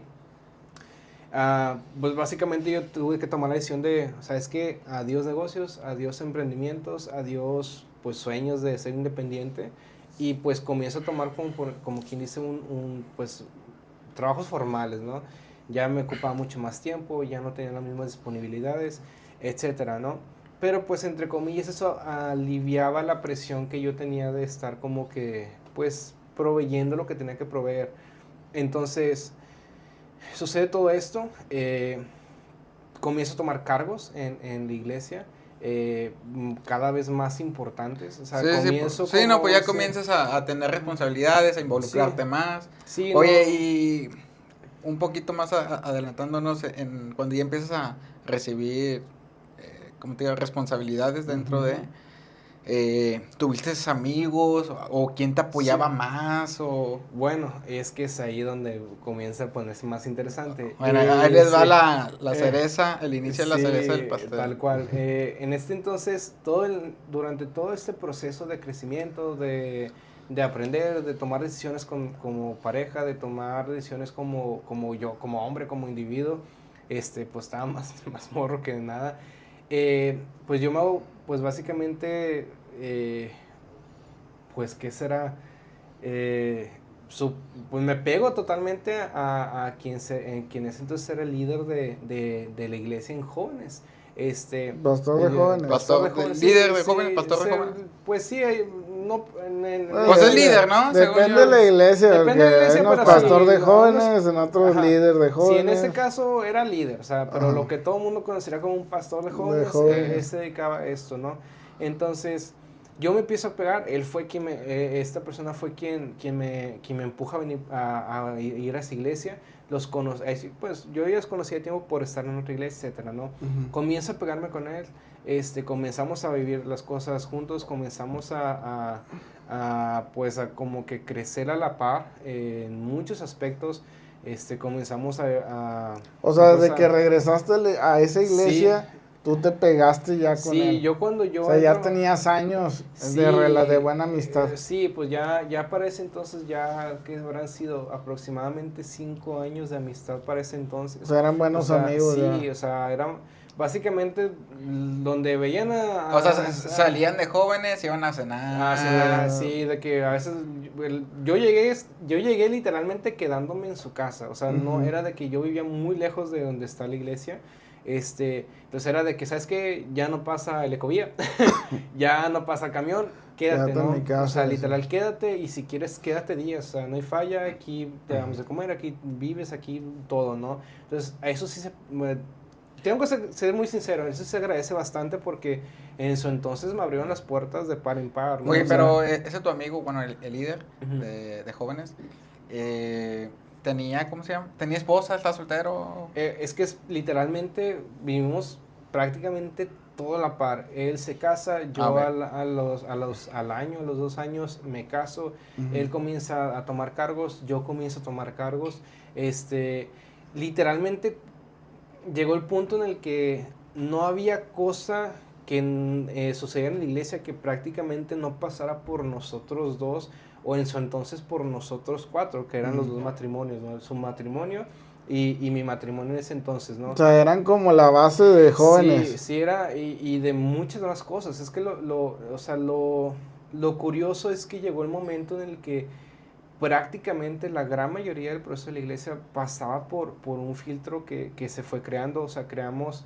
[SPEAKER 2] Pues básicamente yo tuve que tomar la decisión de, ¿sabes qué? Adiós negocios, adiós emprendimientos, adiós pues sueños de ser independiente, y pues comienzo a tomar como quien dice pues trabajos formales, ¿no? Ya me ocupaba mucho más tiempo, ya no tenía las mismas disponibilidades, etcétera, ¿no? Pero pues entre comillas eso aliviaba la presión que yo tenía de estar como que pues proveyendo lo que tenía que proveer. Entonces sucede todo esto, comienzo a tomar cargos en la iglesia, cada vez más importantes. O sea, comienzo
[SPEAKER 3] sí, no, pues ya
[SPEAKER 2] sí.
[SPEAKER 3] comienzas a tener responsabilidades, a involucrarte
[SPEAKER 2] Sí.
[SPEAKER 3] más.
[SPEAKER 2] Sí,
[SPEAKER 3] Oye,
[SPEAKER 2] no.
[SPEAKER 3] y un poquito más adelantándonos cuando ya empiezas a recibir, como te digo, responsabilidades dentro de... ¿tuviste amigos o quién te apoyaba
[SPEAKER 2] Sí.
[SPEAKER 3] más? O...
[SPEAKER 2] Bueno, es que es ahí donde comienza a ponerse más interesante.
[SPEAKER 3] Bueno, ahí les va
[SPEAKER 2] Sí.
[SPEAKER 3] la cereza, el inicio de la
[SPEAKER 2] Sí,
[SPEAKER 3] cereza del pastel.
[SPEAKER 2] tal cual. En este entonces, durante todo este proceso de crecimiento, de aprender, de tomar decisiones como pareja, de tomar decisiones como yo, como hombre, como individuo, pues estaba más morro que nada. Pues yo me hago, pues básicamente, pues, ¿qué será? Pues me pego totalmente a quien es entonces era el líder de la iglesia en jóvenes.
[SPEAKER 1] Pastor de jóvenes.
[SPEAKER 3] Pastor de jóvenes, líder de jóvenes, pastor de jóvenes.
[SPEAKER 2] Pues sí, no,
[SPEAKER 3] Pues es líder, ¿no?
[SPEAKER 1] Depende de la iglesia,
[SPEAKER 2] Depende de la iglesia,
[SPEAKER 1] hay unos
[SPEAKER 2] pero
[SPEAKER 1] pastor
[SPEAKER 2] sí,
[SPEAKER 1] de jóvenes, en otros
[SPEAKER 2] ajá.
[SPEAKER 1] líder de jóvenes.
[SPEAKER 2] Sí, en ese caso era líder, o sea, pero
[SPEAKER 1] Ajá.
[SPEAKER 2] lo que todo el mundo conocería como un pastor de jóvenes, él se dedicaba a esto, ¿no? Entonces, yo me empiezo a pegar, esta persona fue quien me empuja a venir a ir a esa iglesia. Pues yo ya los conocía de tiempo por estar en otra iglesia, etcétera, ¿no?
[SPEAKER 1] Ujú.
[SPEAKER 2] Comienzo a pegarme con él, comenzamos a vivir las cosas juntos, comenzamos pues a como que crecer a la par en muchos aspectos. Comenzamos
[SPEAKER 1] O sea,
[SPEAKER 2] pues
[SPEAKER 1] desde que regresaste a esa iglesia,
[SPEAKER 2] sí,
[SPEAKER 1] tú te pegaste ya con
[SPEAKER 2] sí,
[SPEAKER 1] él.
[SPEAKER 2] yo cuando yo
[SPEAKER 1] O sea, ya
[SPEAKER 2] entro-
[SPEAKER 1] tenías años
[SPEAKER 2] Sí,
[SPEAKER 1] de buena amistad.
[SPEAKER 2] sí, pues ya para ese entonces, ya que habrán sido aproximadamente 5 años de amistad para ese entonces.
[SPEAKER 1] O sea, eran buenos
[SPEAKER 2] O sea,
[SPEAKER 1] amigos.
[SPEAKER 2] sí,
[SPEAKER 1] ya.
[SPEAKER 2] o sea, eran básicamente donde veían
[SPEAKER 3] O sea, salían de jóvenes, iban a cenar.
[SPEAKER 2] cenar, sí, de que a veces yo llegué literalmente quedándome en su casa, o sea, no
[SPEAKER 1] Ujú.
[SPEAKER 2] era de que yo vivía muy lejos de donde está la iglesia. Entonces era de que, ¿sabes qué? Ya no pasa el Ecovía, ya no pasa el camión, quédate,
[SPEAKER 1] Quédate en
[SPEAKER 2] ¿no?
[SPEAKER 1] mi casa,
[SPEAKER 2] O sea,
[SPEAKER 1] sí.
[SPEAKER 2] literal, quédate, y si quieres, quédate días, o sea, no hay falla, aquí te damos de comer, aquí vives, aquí todo, ¿no? Entonces, a eso sí tengo que ser muy sincero, eso se agradece bastante porque en su entonces me abrieron las puertas de par en par, ¿no?
[SPEAKER 3] Oye,
[SPEAKER 2] O sea,
[SPEAKER 3] pero ese tu amigo, bueno, el líder
[SPEAKER 2] Ujú.
[SPEAKER 3] de jóvenes, tenía, ¿cómo se llama? ¿Tenía esposa? ¿Estaba soltero?
[SPEAKER 2] Es que literalmente vivimos prácticamente todo a la par. Él se casa, yo
[SPEAKER 3] Ok.
[SPEAKER 2] al año, a los 2 años me caso.
[SPEAKER 1] Ujú.
[SPEAKER 2] Él comienza a tomar cargos, yo comienzo a tomar cargos. Literalmente llegó el punto en el que no había cosa que sucediera en la iglesia que prácticamente no pasara por nosotros dos, o en su entonces por nosotros cuatro, que eran los dos matrimonios, ¿no? Su matrimonio y mi matrimonio en ese entonces, ¿no?
[SPEAKER 1] O sea, eran como la base de jóvenes.
[SPEAKER 2] Sí, sí era, y de muchas más cosas. Es que o sea, lo curioso es que llegó el momento en el que prácticamente la gran mayoría del proceso de la iglesia pasaba por un filtro que se fue creando. O sea, creamos,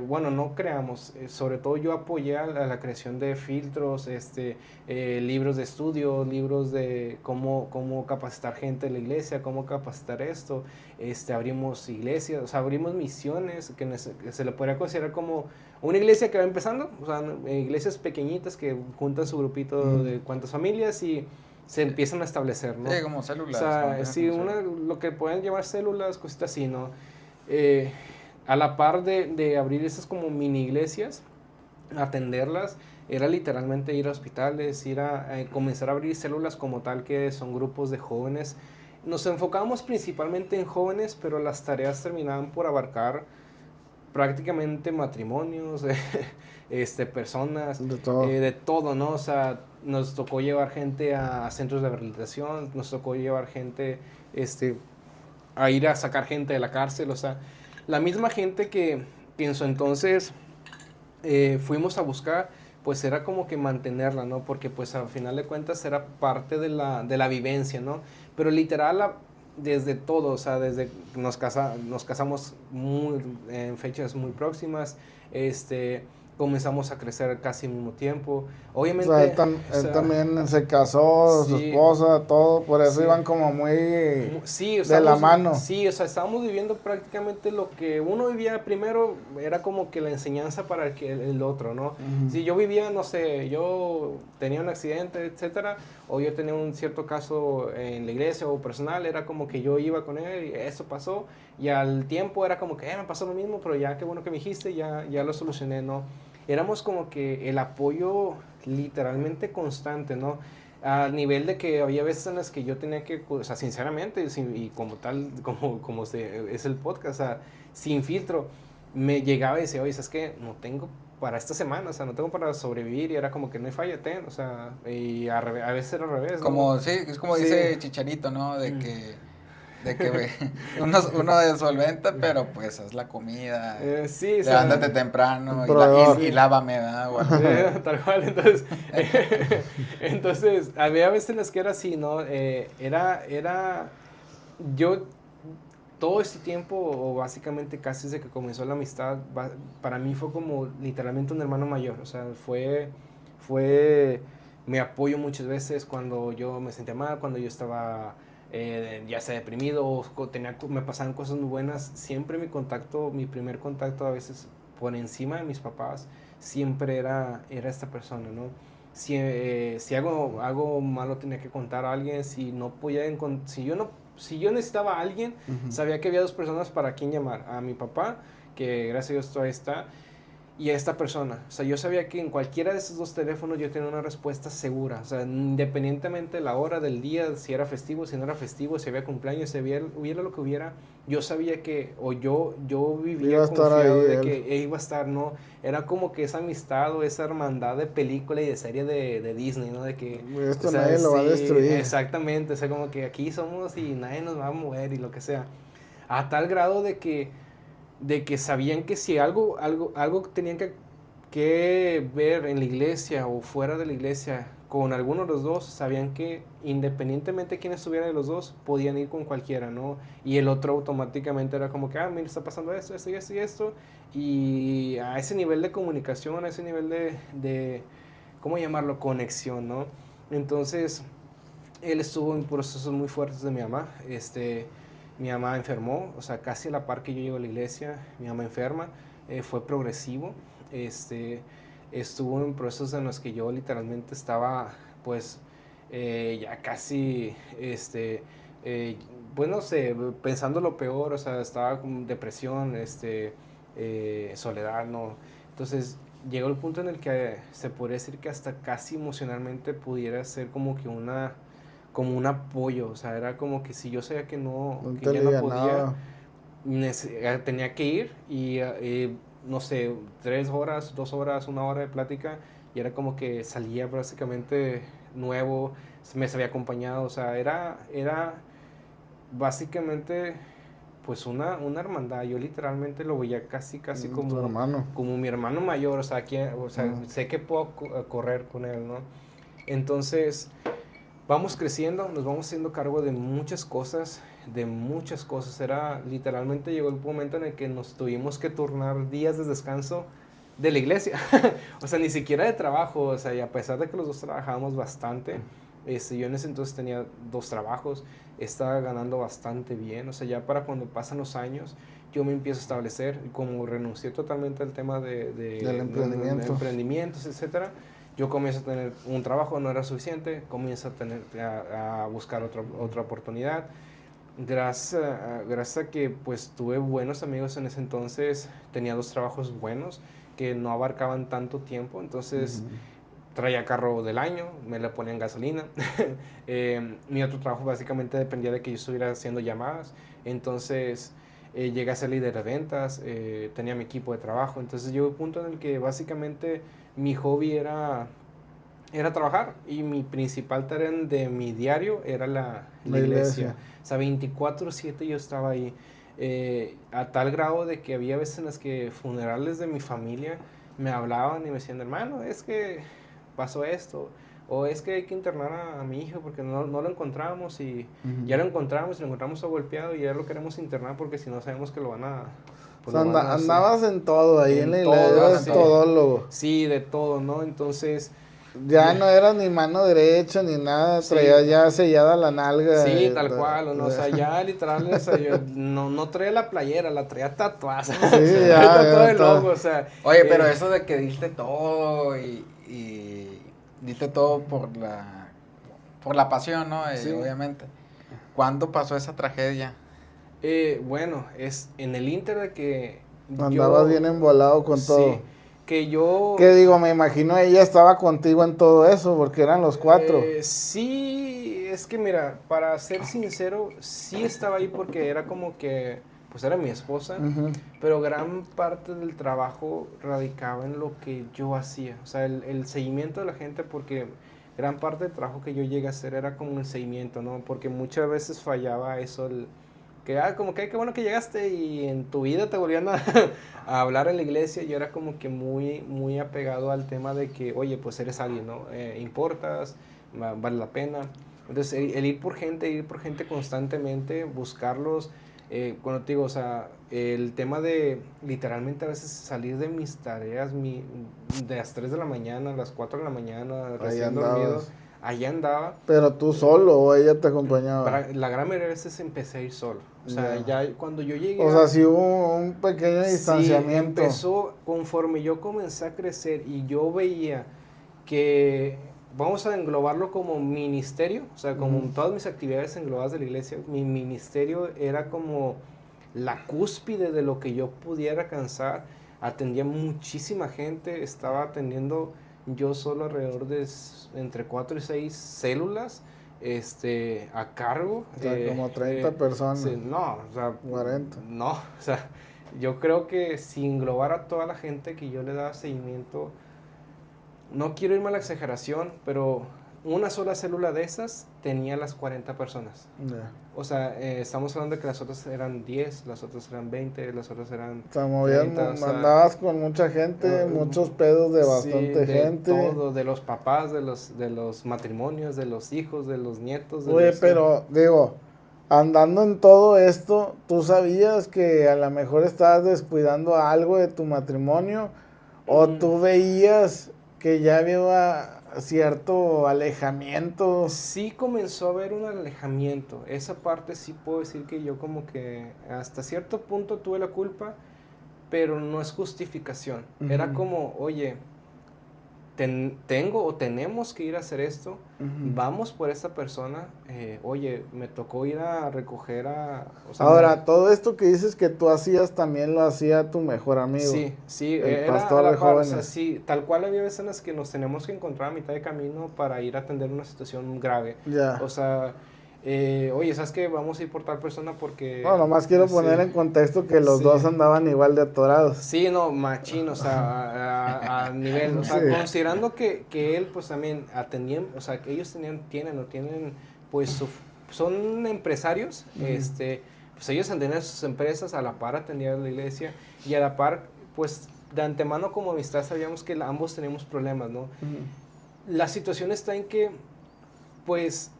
[SPEAKER 2] bueno, no creamos, sobre todo yo apoyé a la creación de filtros, libros de estudio, libros de cómo capacitar gente en la iglesia, cómo capacitar esto. Abrimos iglesias, o sea, abrimos misiones que se le podría considerar como una iglesia que va empezando, o sea, iglesias pequeñitas que juntan su grupito de cuantas familias y se empiezan a establecer, ¿no?
[SPEAKER 3] Sí, como células.
[SPEAKER 2] O sea,
[SPEAKER 3] ¿no?
[SPEAKER 2] sí,
[SPEAKER 3] Como células.
[SPEAKER 2] lo que pueden llamar células, cositas así, ¿no? A la par de abrir esas como mini iglesias, atenderlas, era literalmente ir a hospitales, ir a comenzar a abrir células como tal, que son grupos de jóvenes. Nos enfocábamos principalmente en jóvenes, pero las tareas terminaban por abarcar prácticamente matrimonios, personas,
[SPEAKER 1] De todo.
[SPEAKER 2] de todo, ¿no? O sea, nos tocó llevar gente a centros de rehabilitación, nos tocó llevar gente, a ir a sacar gente de la cárcel, o sea, la misma gente que en su entonces fuimos a buscar, pues era como que mantenerla, ¿no? Porque pues al final de cuentas era parte de la vivencia, ¿no? Pero literal, desde todo, o sea, desde nos casamos en fechas muy próximas, comenzamos a crecer casi al mismo tiempo.
[SPEAKER 1] O
[SPEAKER 2] Obviamente,
[SPEAKER 1] sea,
[SPEAKER 2] o
[SPEAKER 1] él
[SPEAKER 2] sea,
[SPEAKER 1] también se casó, su
[SPEAKER 2] sí,
[SPEAKER 1] esposa, todo, por eso
[SPEAKER 2] sí.
[SPEAKER 1] iban como muy
[SPEAKER 2] Sí,
[SPEAKER 1] de la mano.
[SPEAKER 2] Sí, o sea, estábamos viviendo prácticamente lo que uno vivía primero, era como que la enseñanza para el otro, ¿no?
[SPEAKER 1] Ujú.
[SPEAKER 2] Si yo vivía, no sé, yo tenía un accidente, etcétera, o yo tenía un cierto caso en la iglesia o personal, era como que yo iba con él y eso pasó, y al tiempo era como que, me pasó lo mismo, pero ya qué bueno que me dijiste, ya lo solucioné, ¿no? Éramos como que el apoyo literalmente constante, ¿no? Al nivel de que había veces en las que yo tenía que, o sea, sinceramente, y como tal, como es el podcast, o sea, sin filtro, me llegaba y decía, oye, ¿sabes qué? No tengo para esta semana, o sea, no tengo para sobrevivir, y era como que no hay falla, o sea, y a veces era al revés, ¿no?
[SPEAKER 3] Como, sí, es como
[SPEAKER 2] Sí.
[SPEAKER 3] dice Chicharito, ¿no? De que De que, güey, uno de solvente, pero pues es la comida.
[SPEAKER 2] Sí,
[SPEAKER 3] Levántate temprano y lávame, ¿verdad? Bueno.
[SPEAKER 2] Tal cual, entonces, había veces en las que era así, ¿no? Yo, todo este tiempo, o básicamente casi desde que comenzó la amistad, para mí fue como literalmente un hermano mayor, o sea, me apoyo muchas veces cuando yo me sentía mal, cuando yo estaba ya sea deprimido o me pasaban cosas muy buenas, siempre mi primer contacto a veces por encima de mis papás, siempre era esta persona, ¿no? Si algo malo tenía que contar a alguien, si no podía si yo necesitaba a alguien, sabía que había dos personas para quien llamar, a mi papá, que gracias a Dios todavía está, y a esta persona. O sea, yo sabía que en cualquiera de esos dos teléfonos yo tenía una respuesta segura. O sea, independientemente de la hora del día, si era festivo, si no era festivo, si había cumpleaños, si hubiera lo que hubiera, yo sabía que, o yo vivía confiado de que iba a estar, ¿no? Era como que esa amistad o esa hermandad de película y de serie de Disney, ¿no? De que...
[SPEAKER 1] Esto nadie lo va a destruir.
[SPEAKER 2] Exactamente, o sea, como que aquí somos y nadie nos va a mover y lo que sea. A tal grado de que sabían que si algo tenían que ver en la iglesia o fuera de la iglesia con alguno de los dos, sabían que independientemente de quién estuviera de los dos, podían ir con cualquiera, ¿no? Y el otro automáticamente era como que, mira, está pasando esto, esto y esto y esto. Y a ese nivel de comunicación, a ese nivel de ¿cómo llamarlo? Conexión, ¿no? Entonces, él estuvo en procesos muy fuertes de mi mamá, mi mamá enfermó, o sea, casi a la par que yo llego a la iglesia, mi mamá enferma, fue progresivo, estuvo en procesos en los que yo literalmente estaba, pues, ya casi, pues no sé, pensando lo peor, o sea, estaba con depresión, soledad, ¿no? Entonces, llegó el punto en el que se podría decir que hasta casi emocionalmente pudiera ser como que como un apoyo, o sea, era como que si yo sabía que que ya no podía, tenía que ir y no sé, 3 horas, 2 horas, 1 hora de plática y era como que salía básicamente nuevo, me había acompañado, o sea, era básicamente pues una hermandad, yo literalmente lo veía casi como mi hermano mayor, o sea, sé que puedo correr con él, ¿no? Entonces, vamos creciendo, nos vamos haciendo cargo de muchas cosas, literalmente llegó el momento en el que nos tuvimos que turnar días de descanso de la iglesia, o sea, ni siquiera de trabajo, o sea, y a pesar de que los dos trabajábamos bastante, yo en ese entonces tenía 2 trabajos, estaba ganando bastante bien, o sea, ya para cuando pasan los años, yo me empiezo a establecer, como renuncié totalmente al tema
[SPEAKER 1] del emprendimiento.
[SPEAKER 2] de emprendimientos, etcétera, yo comienzo a tener un trabajo, no era suficiente, comienzo a buscar otra oportunidad. Gracias a que pues tuve buenos amigos en ese entonces, tenía 2 trabajos buenos que no abarcaban tanto tiempo, entonces traía carro del año, me le ponían gasolina. Mi otro trabajo básicamente dependía de que yo estuviera haciendo llamadas, entonces llegué a ser líder de ventas, tenía mi equipo de trabajo, entonces llegó un punto en el que básicamente mi hobby era trabajar y mi principal tarea de mi diario era la iglesia. O sea, 24/7 yo estaba ahí. A tal grado de que había veces en las que funerales de mi familia me hablaban y me decían, hermano, es que pasó esto. O es que hay que internar a mi hijo porque no lo encontramos y ya lo encontramos golpeado y ya lo queremos internar porque si no sabemos que lo van a...
[SPEAKER 1] Pues o sea, andabas en todo ahí en la iglesia, eras todólogo.
[SPEAKER 2] Sí, de todo, ¿no? Entonces...
[SPEAKER 1] Ya no eras ni mano derecha ni nada, traía ya sellada la nalga.
[SPEAKER 2] Sí, tal cual, ¿no? O sea, ya literal, o sea, yo no traía la playera, la traía tatuada. Sí,
[SPEAKER 1] ya,
[SPEAKER 2] todo el logo, o sea.
[SPEAKER 3] Oye, pero eso de que diste todo y diste todo por la pasión, ¿no?
[SPEAKER 2] Sí.
[SPEAKER 3] Obviamente. ¿Cuándo pasó esa tragedia?
[SPEAKER 2] Bueno, es en el inter de que
[SPEAKER 1] andabas bien embolado con todo.
[SPEAKER 2] Sí. Que yo...
[SPEAKER 1] ¿Qué digo? Me imagino ella estaba contigo en todo eso, porque eran los 4.
[SPEAKER 2] Sí, es que mira, para ser sincero, sí estaba ahí porque era como que, pues era mi esposa, pero gran parte del trabajo radicaba en lo que yo hacía, o sea, el seguimiento de la gente, porque gran parte del trabajo que yo llegué a hacer era como el seguimiento, ¿no? Porque muchas veces fallaba eso, que como que qué bueno que llegaste y en tu vida te volvían a hablar en la iglesia. Yo era como que muy, muy apegado al tema de que, oye, pues eres alguien, ¿no? Importas, vale la pena. Entonces, el ir por gente constantemente, buscarlos, cuando te digo, o sea, el tema de literalmente a veces salir de mis tareas, de las 3 de la mañana, a las 4 de la mañana,
[SPEAKER 1] Ahí
[SPEAKER 2] recién dormido,
[SPEAKER 1] andabas.
[SPEAKER 2] allá andaba.
[SPEAKER 1] Pero tú solo o ella te acompañaba.
[SPEAKER 2] La gran mayoría de veces empecé a ir solo. O sea, ya cuando yo llegué...
[SPEAKER 1] O sea, sí hubo un pequeño distanciamiento.
[SPEAKER 2] Sí, empezó conforme yo comencé a crecer y yo veía que, vamos a englobarlo como ministerio, o sea, como todas mis actividades englobadas de la iglesia, mi ministerio era como la cúspide de lo que yo pudiera alcanzar. Atendía muchísima gente, estaba atendiendo yo solo alrededor de entre 4 y 6 células a cargo.
[SPEAKER 1] O sea, como 30 personas.
[SPEAKER 2] Sí, no, o sea,
[SPEAKER 1] 40.
[SPEAKER 2] no, o sea, yo creo que si englobar a toda la gente que yo le daba seguimiento, no quiero irme a la exageración, pero una sola célula de esas tenía las 40 personas.
[SPEAKER 1] Ya.
[SPEAKER 2] O sea, estamos hablando de que las otras eran 10, las otras eran 20, las otras eran
[SPEAKER 1] O sea, movías,
[SPEAKER 2] 30, o sea,
[SPEAKER 1] andabas con mucha gente, muchos pedos de bastante
[SPEAKER 2] sí,
[SPEAKER 1] gente.
[SPEAKER 2] Todo, de los papás, de los matrimonios, de los hijos, de los nietos.
[SPEAKER 1] Oye, pero digo, andando en todo esto, ¿tú sabías que a lo mejor estabas descuidando algo de tu matrimonio? ¿O tú veías que ya había cierto alejamiento?
[SPEAKER 2] Sí comenzó a haber un alejamiento. Esa parte sí puedo decir que yo como que hasta cierto punto tuve la culpa, pero no es justificación. Era como, oye, tengo o tenemos que ir a hacer esto, vamos por esta persona, oye, me tocó ir a recoger o sea,
[SPEAKER 1] Ahora, todo esto que dices que tú hacías también lo hacía tu mejor amigo.
[SPEAKER 2] Sí,
[SPEAKER 1] el
[SPEAKER 2] era
[SPEAKER 1] pastor
[SPEAKER 2] a la
[SPEAKER 1] de
[SPEAKER 2] par,
[SPEAKER 1] jóvenes.
[SPEAKER 2] o sea, sí, tal cual había veces en las que nos tenemos que encontrar a mitad de camino para ir a atender una situación grave.
[SPEAKER 1] Ya.
[SPEAKER 2] O sea, oye, ¿sabes qué? Vamos a ir por tal persona porque...
[SPEAKER 1] No, nomás quiero poner en contexto que los dos andaban igual de atorados.
[SPEAKER 2] Sí, no, machín, o sea, a nivel, o sea,
[SPEAKER 1] Sí.
[SPEAKER 2] considerando que él, pues también atendían, o sea, que ellos tienen, pues, son empresarios, pues ellos atendían sus empresas, a la par atendían la iglesia, y a la par, pues, de antemano como amistad sabíamos que ambos teníamos problemas, ¿no? La situación está en que, pues,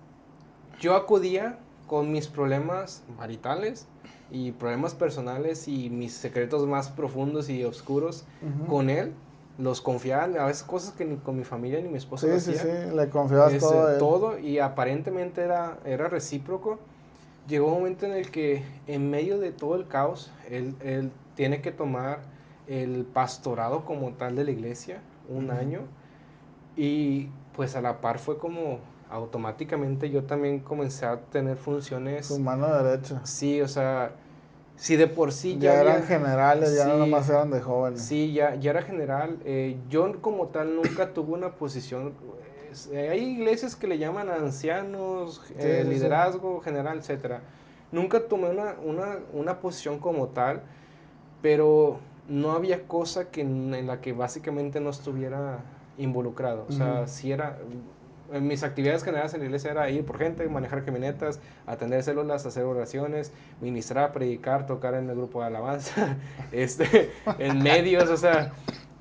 [SPEAKER 2] yo acudía con mis problemas maritales y problemas personales y mis secretos más profundos y oscuros con él. Los confiaba, a veces cosas que ni con mi familia ni mi esposa lo hacía.
[SPEAKER 1] Sí, le confiabas todo a él.
[SPEAKER 2] Todo, y aparentemente era recíproco. Llegó un momento en el que, en medio de todo el caos, él tiene que tomar el pastorado como tal de la iglesia, un año, y pues a la par fue como automáticamente yo también comencé a tener funciones.
[SPEAKER 1] Su mano derecha.
[SPEAKER 2] Sí, o sea, sí de por sí
[SPEAKER 1] Ya eran
[SPEAKER 2] había,
[SPEAKER 1] generales, ya
[SPEAKER 2] sí,
[SPEAKER 1] no nomás eran de jóvenes.
[SPEAKER 2] Sí, ya era general. Yo como tal nunca tuve una posición. Hay iglesias que le llaman a ancianos, liderazgo general, etcétera. Nunca tomé una posición como tal, pero no había cosa en la que básicamente no estuviera involucrado. O sea, sí era... Mis actividades generales en la iglesia era ir por gente, manejar camionetas, atender células, hacer oraciones, ministrar, predicar, tocar en el grupo de alabanza, en medios, o sea,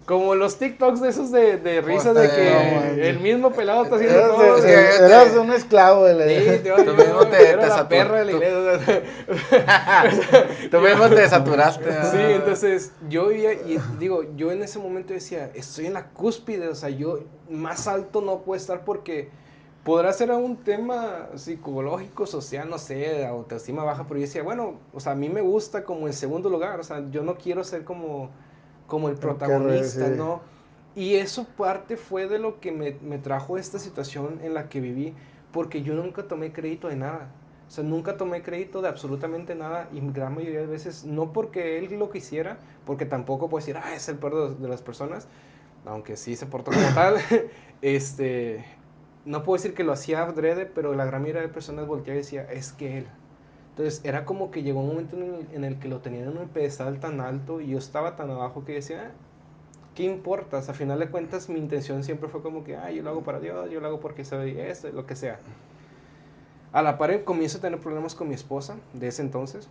[SPEAKER 2] como los TikToks de esos de risa de que el mismo pelado está haciendo todo.
[SPEAKER 1] Eras un esclavo de la iglesia.
[SPEAKER 2] Sí, yo era la perra de la iglesia.
[SPEAKER 3] Tú mismo te saturaste.
[SPEAKER 2] Sí, entonces yo vivía y digo, yo en ese momento decía, estoy en la cúspide, o sea, yo más alto no puedo estar porque podrá ser un tema psicológico, social, no sé, autoestima baja, pero yo decía, bueno, o sea, a mí me gusta como en segundo lugar, o sea, yo no quiero ser como el protagonista, ¿no? Y eso parte fue de lo que me trajo esta situación en la que viví, porque yo nunca tomé crédito de nada. O sea, nunca tomé crédito de absolutamente nada y gran mayoría de veces, no porque él lo quisiera, porque tampoco puedo decir, es el peor de las personas, aunque sí se portó como tal, no puedo decir que lo hacía adrede, pero la gran mayoría de personas volteaba y decía, es que él. Entonces era como que llegó un momento en el que lo tenían en un pedestal tan alto y yo estaba tan abajo que decía, ¿qué importa? O sea, a final de cuentas mi intención siempre fue como que, yo lo hago para Dios, yo lo hago porque soy esto, lo que sea. A la par comienzo a tener problemas con mi esposa de ese entonces,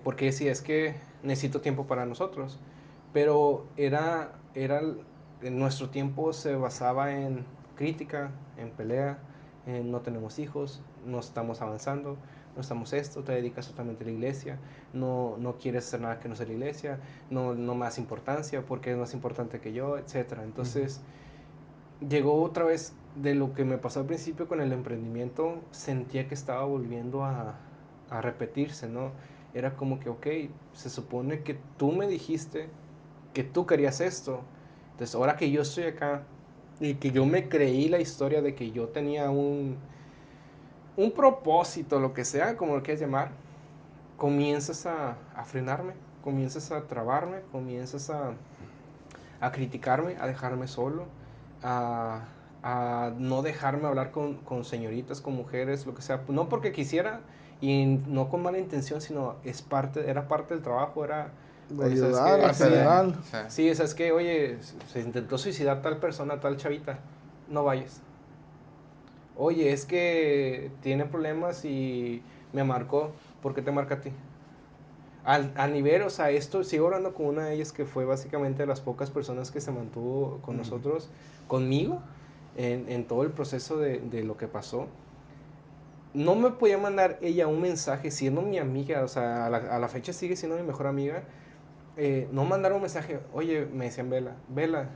[SPEAKER 2] porque decía, es que necesito tiempo para nosotros, pero nuestro tiempo se basaba en crítica, en pelea, en no tenemos hijos, no estamos avanzando, no estamos esto, te dedicas totalmente a la iglesia, no quieres hacer nada que no sea la iglesia, no me das importancia porque es más importante que yo, etcétera. Entonces, llegó otra vez de lo que me pasó al principio con el emprendimiento, sentía que estaba volviendo a repetirse, ¿no? Era como que, ok, se supone que tú me dijiste que tú querías esto, entonces ahora que yo estoy acá y que yo me creí la historia de que yo tenía un propósito, lo que sea, como lo quieras llamar, comienzas a frenarme, comienzas a trabarme, comienzas a criticarme, a dejarme solo, a no dejarme hablar con señoritas, con mujeres, lo que sea, no porque quisiera y no con mala intención, sino era parte del trabajo, era...
[SPEAKER 1] De
[SPEAKER 2] oye, ¿sabes
[SPEAKER 1] ayudar
[SPEAKER 2] qué?
[SPEAKER 1] en general.
[SPEAKER 2] Sí, ¿sabes qué? Oye, se intentó suicidar tal persona, tal chavita, no vayas. Oye, es que tiene problemas y me marcó, ¿por qué te marca a ti? A nivel, o sea, esto, sigo hablando con una de ellas que fue básicamente de las pocas personas que se mantuvo con nosotros, conmigo, en todo el proceso de lo que pasó. No me podía mandar ella un mensaje, siendo mi amiga, o sea, a la fecha sigue siendo mi mejor amiga, no mandar un mensaje, oye, me decían, Vela,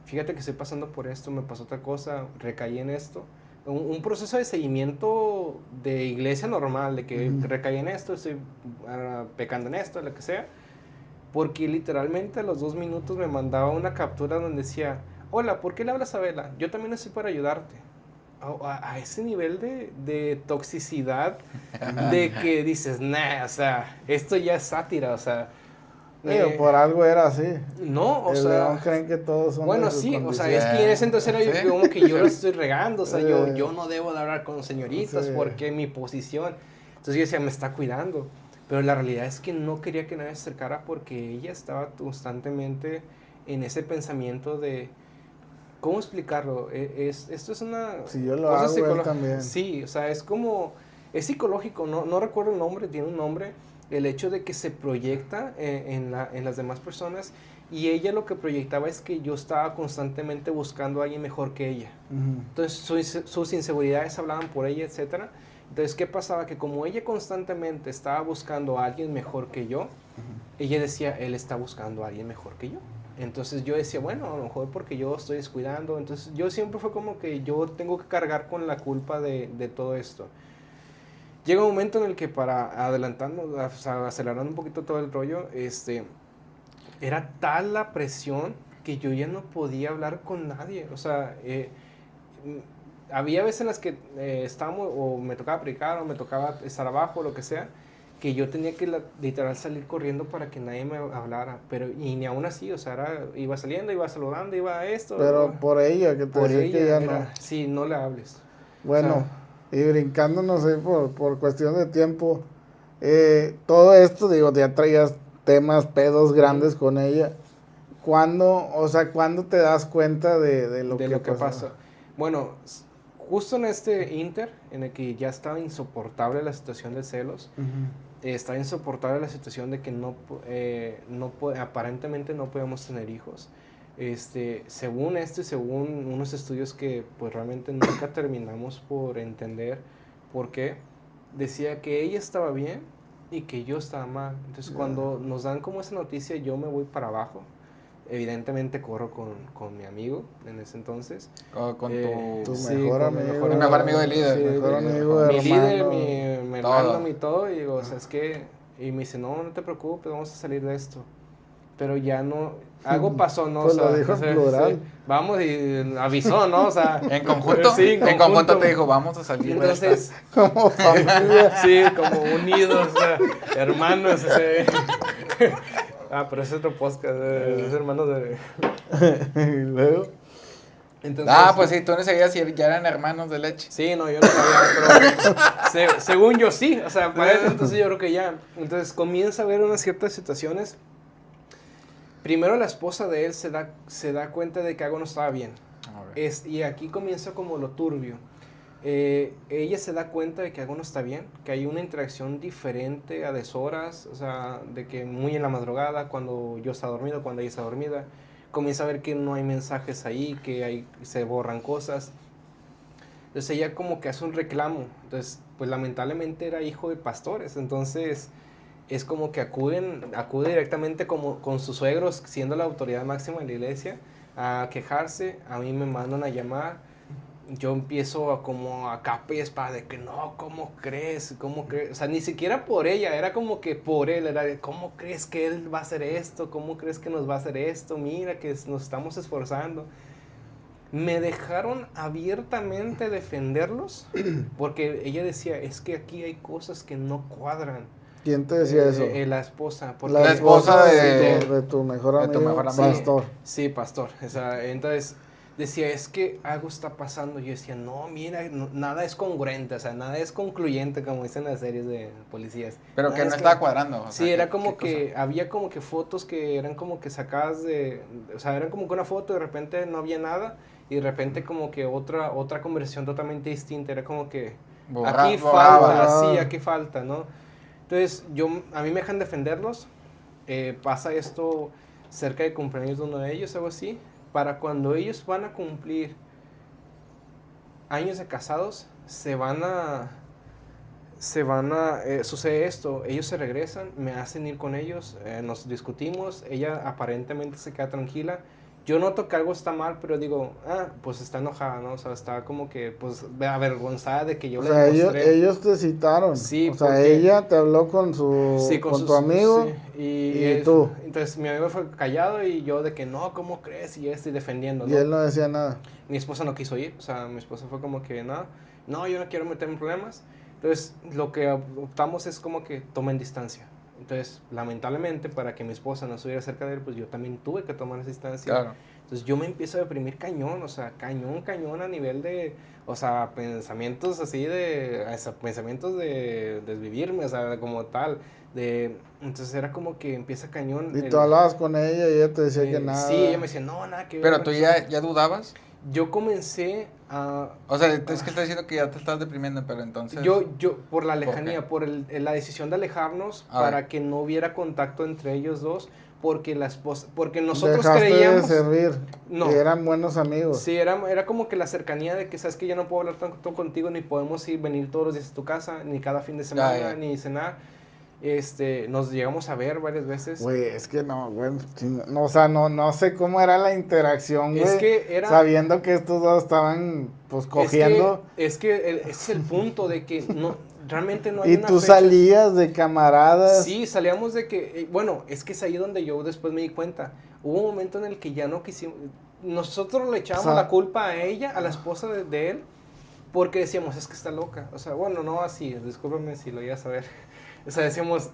[SPEAKER 2] fíjate que estoy pasando por esto, me pasó otra cosa, recaí en esto. Un proceso de seguimiento de iglesia normal, de que recaí en esto, estoy pecando en esto, lo que sea. Porque literalmente a los 2 minutos me mandaba una captura donde decía, hola, ¿por qué le hablas a Vela? Yo también estoy para ayudarte. A ese nivel de toxicidad, de que dices, nah, o sea, esto ya es sátira, o sea...
[SPEAKER 1] Pero por algo era así.
[SPEAKER 2] No, o
[SPEAKER 1] El
[SPEAKER 2] sea...
[SPEAKER 1] león creen que todos son
[SPEAKER 2] Bueno,
[SPEAKER 1] de su
[SPEAKER 2] sí, o sea,
[SPEAKER 1] condición.
[SPEAKER 2] es que en ese entonces era
[SPEAKER 3] Sí.
[SPEAKER 2] como que yo lo estoy regando, o sea, yo no debo de hablar con señoritas
[SPEAKER 1] Sí.
[SPEAKER 2] porque mi posición... Entonces yo decía, me está cuidando, pero la realidad es que no quería que nadie se acercara porque ella estaba constantemente en ese pensamiento de... ¿Cómo explicarlo? Esto es una...
[SPEAKER 1] Si yo lo
[SPEAKER 2] cosa
[SPEAKER 1] hago, él
[SPEAKER 2] psicológica.
[SPEAKER 1] también.
[SPEAKER 2] Sí, o sea, es como... Es psicológico, no recuerdo el nombre, tiene un nombre. El hecho de que se proyecta en las demás personas y ella lo que proyectaba es que yo estaba constantemente buscando a alguien mejor que ella. Entonces sus inseguridades hablaban por ella, etc. Entonces, ¿qué pasaba? Que como ella constantemente estaba buscando a alguien mejor que yo, ella decía, él está buscando a alguien mejor que yo. Entonces yo decía, bueno, a lo mejor porque yo estoy descuidando. Entonces yo siempre fue como que yo tengo que cargar con la culpa de todo esto. Llega un momento en el que para adelantarnos, o sea, acelerando un poquito todo el rollo, era tal la presión que yo ya no podía hablar con nadie. O sea, había veces en las que estábamos, o me tocaba predicar, o me tocaba estar abajo, o lo que sea, que yo tenía que literal salir corriendo para que nadie me hablara, pero y ni aún así, o sea, iba saliendo, iba saludando, iba a esto.
[SPEAKER 1] Pero por ella, que te
[SPEAKER 2] por
[SPEAKER 1] decía
[SPEAKER 2] ella,
[SPEAKER 1] que ya no.
[SPEAKER 2] sí, no le hables.
[SPEAKER 1] Bueno,
[SPEAKER 2] O sea,
[SPEAKER 1] y brincándonos ahí por cuestión de tiempo, todo esto, digo, ya traías temas, pedos grandes con ella. ¿Cuándo te das cuenta de lo que pasó?
[SPEAKER 2] pasa? Bueno, justo en este inter, en el que ya estaba insoportable la situación de celos, estaba insoportable la situación de que aparentemente no podíamos tener hijos. Según esto y según unos estudios que pues realmente nunca terminamos por entender por qué, decía que ella estaba bien y que yo estaba mal. Entonces cuando nos dan como esa noticia, yo me voy para abajo. Evidentemente corro con mi amigo en ese entonces.
[SPEAKER 3] Con
[SPEAKER 1] Tu
[SPEAKER 3] tu...
[SPEAKER 1] mejor
[SPEAKER 2] con mi
[SPEAKER 1] amigo.
[SPEAKER 3] El mejor amigo del líder.
[SPEAKER 2] Sí,
[SPEAKER 1] Mejor
[SPEAKER 2] mi
[SPEAKER 1] amigo,
[SPEAKER 2] mi líder,
[SPEAKER 1] hermano.
[SPEAKER 2] mi hermano, mi todo. Y digo, o sea, es que... Y me dice, no te preocupes, vamos a salir de esto. Pero ya no... Algo pasó, ¿no?
[SPEAKER 1] Pues
[SPEAKER 2] o sea,
[SPEAKER 1] lo dijo en
[SPEAKER 2] o sea,
[SPEAKER 1] plural.
[SPEAKER 2] sí, vamos y avisó, ¿no? O sea...
[SPEAKER 3] ¿En conjunto?
[SPEAKER 2] Sí,
[SPEAKER 3] En conjunto te dijo, vamos a salir de esta.
[SPEAKER 2] Entonces...
[SPEAKER 1] Como familia.
[SPEAKER 2] Sí, como unidos, o sea, hermanos. Pero es otro podcast, es hermanos de...
[SPEAKER 1] Y luego,
[SPEAKER 2] Entonces,
[SPEAKER 3] Pues sí, tú no sabías si ya eran hermanos de leche.
[SPEAKER 2] sí, no, yo no sabía, pero según yo sí, o sea, para eso entonces yo creo que ya. Entonces comienza a haber unas ciertas situaciones. Primero la esposa de él se da cuenta de que algo no estaba bien. Y aquí comienza como lo turbio. ella se da cuenta de que algo no está bien, que hay una interacción diferente a deshoras, o sea, de que muy en la madrugada, cuando yo estaba dormido, cuando ella está dormida, comienza a ver que no hay mensajes ahí, se borran cosas. Entonces ella como que hace un reclamo. Entonces, pues lamentablemente era hijo de pastores, entonces es como que acude directamente como con sus suegros, siendo la autoridad máxima en la iglesia, a quejarse. A mí me mandan a llamar. Yo empiezo como a capa y espada de que no, ¿cómo crees? ¿Cómo crees? O sea, ni siquiera por ella, era como que por él, era de, ¿cómo crees que él va a hacer esto? ¿Cómo crees que nos va a hacer esto? Mira que nos estamos esforzando. Me dejaron abiertamente defenderlos porque ella decía, es que aquí hay cosas que no cuadran.
[SPEAKER 1] ¿Quién te decía eso?
[SPEAKER 2] La esposa.
[SPEAKER 1] La esposa de tu mejor amigo, pastor.
[SPEAKER 2] Sí, pastor. O sea, entonces decía, es que algo está pasando. Yo decía, no, mira, nada es congruente, o sea, nada es concluyente, como dicen las series de policías.
[SPEAKER 3] Pero
[SPEAKER 2] nada
[SPEAKER 3] que no estaba cuadrando. O
[SPEAKER 2] sí,
[SPEAKER 3] sea,
[SPEAKER 2] era como que, había como que fotos que eran como que sacadas o sea, eran como que una foto y de repente no había nada. Y de repente como que otra conversación totalmente distinta. Era como que, aquí falta, sí, aquí falta, ¿no? Entonces, a mí me dejan defenderlos. Pasa esto cerca de cumpleaños de uno de ellos, algo así. Para cuando ellos van a cumplir años de casados, sucede esto, ellos se regresan, me hacen ir con ellos, nos discutimos, ella aparentemente se queda tranquila. Yo noto que algo está mal, pero digo, pues está enojada, ¿no? O sea, está como que, pues, avergonzada de que yo le demostré.
[SPEAKER 1] Ellos te citaron.
[SPEAKER 2] Sí,
[SPEAKER 1] o sea, ella te habló con tu amigo
[SPEAKER 2] sí,
[SPEAKER 1] y tú.
[SPEAKER 2] Entonces, mi amigo fue callado y yo de que, no, ¿cómo crees? Y estoy defendiendo, ¿no?
[SPEAKER 1] Y él no decía nada.
[SPEAKER 2] Mi esposa no quiso ir, o sea, mi esposa fue como que, no, yo no quiero meterme en problemas. Entonces, lo que optamos es como que tomen distancia. Entonces, lamentablemente, para que mi esposa no estuviera cerca de él, pues yo también tuve que tomar esa distancia.
[SPEAKER 3] Claro.
[SPEAKER 2] Entonces, yo me empiezo a deprimir cañón, o sea, cañón a nivel de, o sea, pensamientos así pensamientos de desvivirme, o sea, como tal. Entonces, era como que empieza cañón.
[SPEAKER 1] Y tú hablabas con ella y ella te decía que nada.
[SPEAKER 2] Sí, ella me decía, no, nada que ver.
[SPEAKER 3] Pero tú ya dudabas.
[SPEAKER 2] Yo comencé a...
[SPEAKER 3] O sea, es que estás diciendo que ya te estás deprimiendo, pero entonces...
[SPEAKER 2] Yo por la lejanía, por la decisión de alejarnos para que no hubiera contacto entre ellos dos, porque nosotros
[SPEAKER 1] dejaste
[SPEAKER 2] creíamos...
[SPEAKER 1] de servir,
[SPEAKER 2] no.
[SPEAKER 1] y eran buenos amigos.
[SPEAKER 2] Sí, era como que la cercanía de que, sabes que ya no puedo hablar tanto contigo, ni podemos venir todos los días a tu casa, ni cada fin de semana, ni cenar. Nos llegamos a ver varias veces.
[SPEAKER 1] Güey, es que no, güey, no, o sea, no sé cómo era la interacción, güey.
[SPEAKER 2] Es que era...
[SPEAKER 1] Sabiendo que estos dos estaban, pues, cogiendo.
[SPEAKER 2] Es que ese es el punto de que realmente no hay
[SPEAKER 1] y
[SPEAKER 2] una
[SPEAKER 1] tú
[SPEAKER 2] fecha.
[SPEAKER 1] salías de camaradas.
[SPEAKER 2] Sí, salíamos de que, bueno, es que es ahí donde yo después me di cuenta. Hubo un momento en el que ya no quisimos, nosotros le echábamos la culpa a ella, a la esposa de él, porque decíamos, es que está loca. O sea, bueno, no así, discúlpame si lo ibas a ver. O sea, decíamos,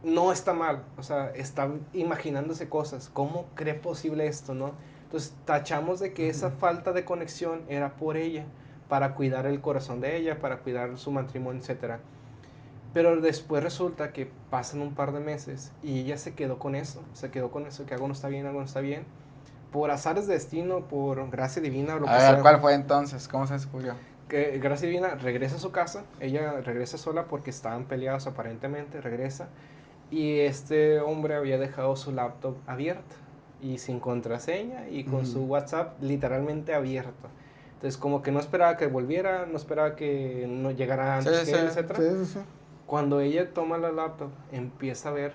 [SPEAKER 2] no está mal, o sea, está imaginándose cosas. ¿Cómo cree posible esto, no? Entonces, tachamos de que esa falta de conexión era por ella, para cuidar el corazón de ella, para cuidar su matrimonio, etc. Pero después resulta que pasan un par de meses y ella se quedó con eso, que algo no está bien, algo no está bien. Por azares de destino, por gracia divina, lo que sea.
[SPEAKER 3] ¿Cuál fue entonces? ¿Cómo se descubrió?
[SPEAKER 2] Que gracia divina regresa a su casa, ella regresa sola porque estaban peleados aparentemente, regresa. Y este hombre había dejado su laptop abierta y sin contraseña y con su WhatsApp literalmente abierto. Entonces como que no esperaba que volviera, no esperaba que no llegara antes que él, etc.
[SPEAKER 1] Sí.
[SPEAKER 2] Cuando ella toma la laptop, empieza a ver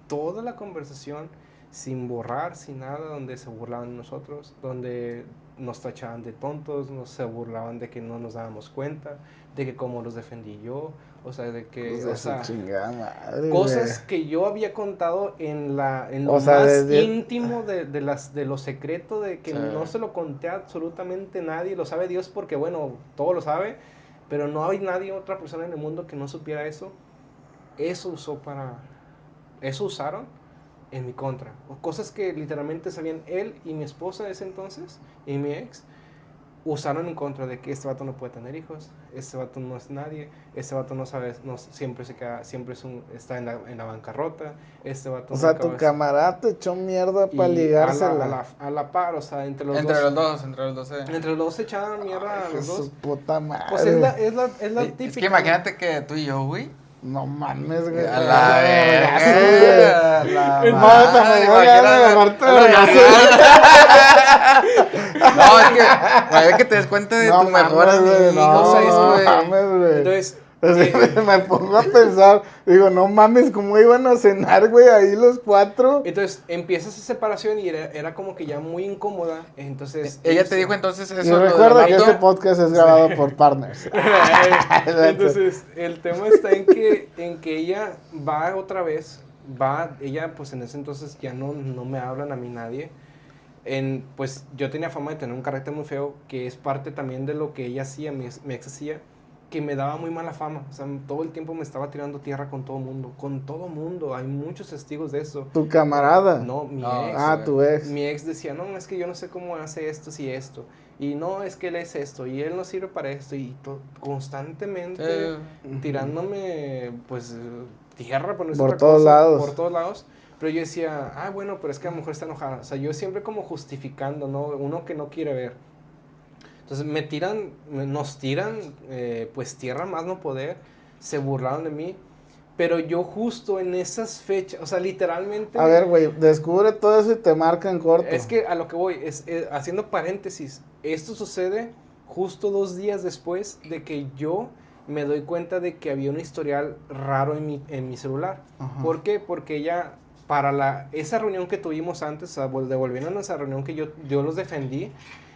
[SPEAKER 2] toda la conversación sin borrar, sin nada, donde se burlaban de nosotros, donde nos tachaban de tontos, se burlaban de que no nos dábamos cuenta, de que cómo los defendí yo, o sea, de que...
[SPEAKER 1] O sea, chingada madre,
[SPEAKER 2] cosas que yo había contado en lo más íntimo de lo secreto, de que no se lo conté a absolutamente nadie, lo sabe Dios porque, bueno, todo lo sabe, pero no hay nadie, otra persona en el mundo que no supiera eso. Eso usaron en mi contra. Cosas que literalmente sabían él y mi esposa de ese entonces, y mi ex, usaron en contra de que este vato no puede tener hijos, este vato no es nadie, este vato no sabe, no, siempre se queda, siempre está en la bancarrota, este vato
[SPEAKER 1] O sea,
[SPEAKER 2] nunca
[SPEAKER 1] tu
[SPEAKER 2] va a-
[SPEAKER 1] camarada te echó mierda
[SPEAKER 2] y
[SPEAKER 1] para ligársela.
[SPEAKER 2] a la par, o sea, entre los
[SPEAKER 3] Entre
[SPEAKER 2] dos.
[SPEAKER 3] los dos, entre los dos.
[SPEAKER 2] Entre los dos se echaban mierda a
[SPEAKER 1] Ay,
[SPEAKER 2] los
[SPEAKER 1] su
[SPEAKER 2] dos.
[SPEAKER 1] puta madre.
[SPEAKER 2] Pues es la típica.
[SPEAKER 3] Es que imagínate que tú y yo, güey.
[SPEAKER 1] No mames, güey.
[SPEAKER 3] A la
[SPEAKER 1] vergazo,
[SPEAKER 3] verga. A la
[SPEAKER 1] Mátame,
[SPEAKER 3] madre,
[SPEAKER 1] voy a
[SPEAKER 3] imagínate.
[SPEAKER 1] agarrarte de vergazo.
[SPEAKER 3] No, es que, güey, que te des cuenta de tu mejor
[SPEAKER 1] mames, güey,
[SPEAKER 3] amigo,
[SPEAKER 1] no,
[SPEAKER 2] ¿sabes,
[SPEAKER 1] no
[SPEAKER 2] güey?
[SPEAKER 1] mames, güey.
[SPEAKER 2] Entonces,
[SPEAKER 1] Así me pongo a pensar, digo, no mames, ¿cómo iban a cenar, güey, ahí los 4?
[SPEAKER 2] entonces empieza esa separación y era como que ya muy incómoda. Entonces.
[SPEAKER 3] Ella te dijo entonces eso.
[SPEAKER 1] Y
[SPEAKER 3] lo del
[SPEAKER 1] recuerda que
[SPEAKER 3] auto.
[SPEAKER 1] este podcast es grabado por partners.
[SPEAKER 2] Entonces, el tema está en que ella va otra vez. Ella, pues en ese entonces ya no me hablan a mí nadie. Pues yo tenía fama de tener un carácter muy feo, que es parte también de lo que ella hacía, mi ex hacía, que me daba muy mala fama. O sea, todo el tiempo me estaba tirando tierra con todo mundo. Hay muchos testigos de eso.
[SPEAKER 1] Tu camarada.
[SPEAKER 2] No, mi
[SPEAKER 3] No,
[SPEAKER 2] ex.
[SPEAKER 1] Ah, tu ex.
[SPEAKER 2] Mi ex decía, no, es que yo no sé cómo hace esto, si esto. Y no, es que él es esto, y él no sirve para esto. Y constantemente tirándome, pues, tierra por
[SPEAKER 1] Por todos lados.
[SPEAKER 2] Por todos lados. Pero yo decía, bueno, pero es que a lo mejor está enojada. O sea, yo siempre como justificando, ¿no? Uno que no quiere ver. Entonces nos tiran, pues tierra más no poder, se burlaron de mí, pero yo justo en esas fechas, o sea, literalmente...
[SPEAKER 1] A ver, güey, descubre todo eso y te marca en corto.
[SPEAKER 2] Es que a lo que voy, haciendo paréntesis, esto sucede justo 2 días después de que yo me doy cuenta de que había un historial raro en mi celular.
[SPEAKER 1] Ajá.
[SPEAKER 2] ¿Por qué? Porque ella, para esa reunión que tuvimos antes, o sea, devolviendo a esa reunión que yo los defendí,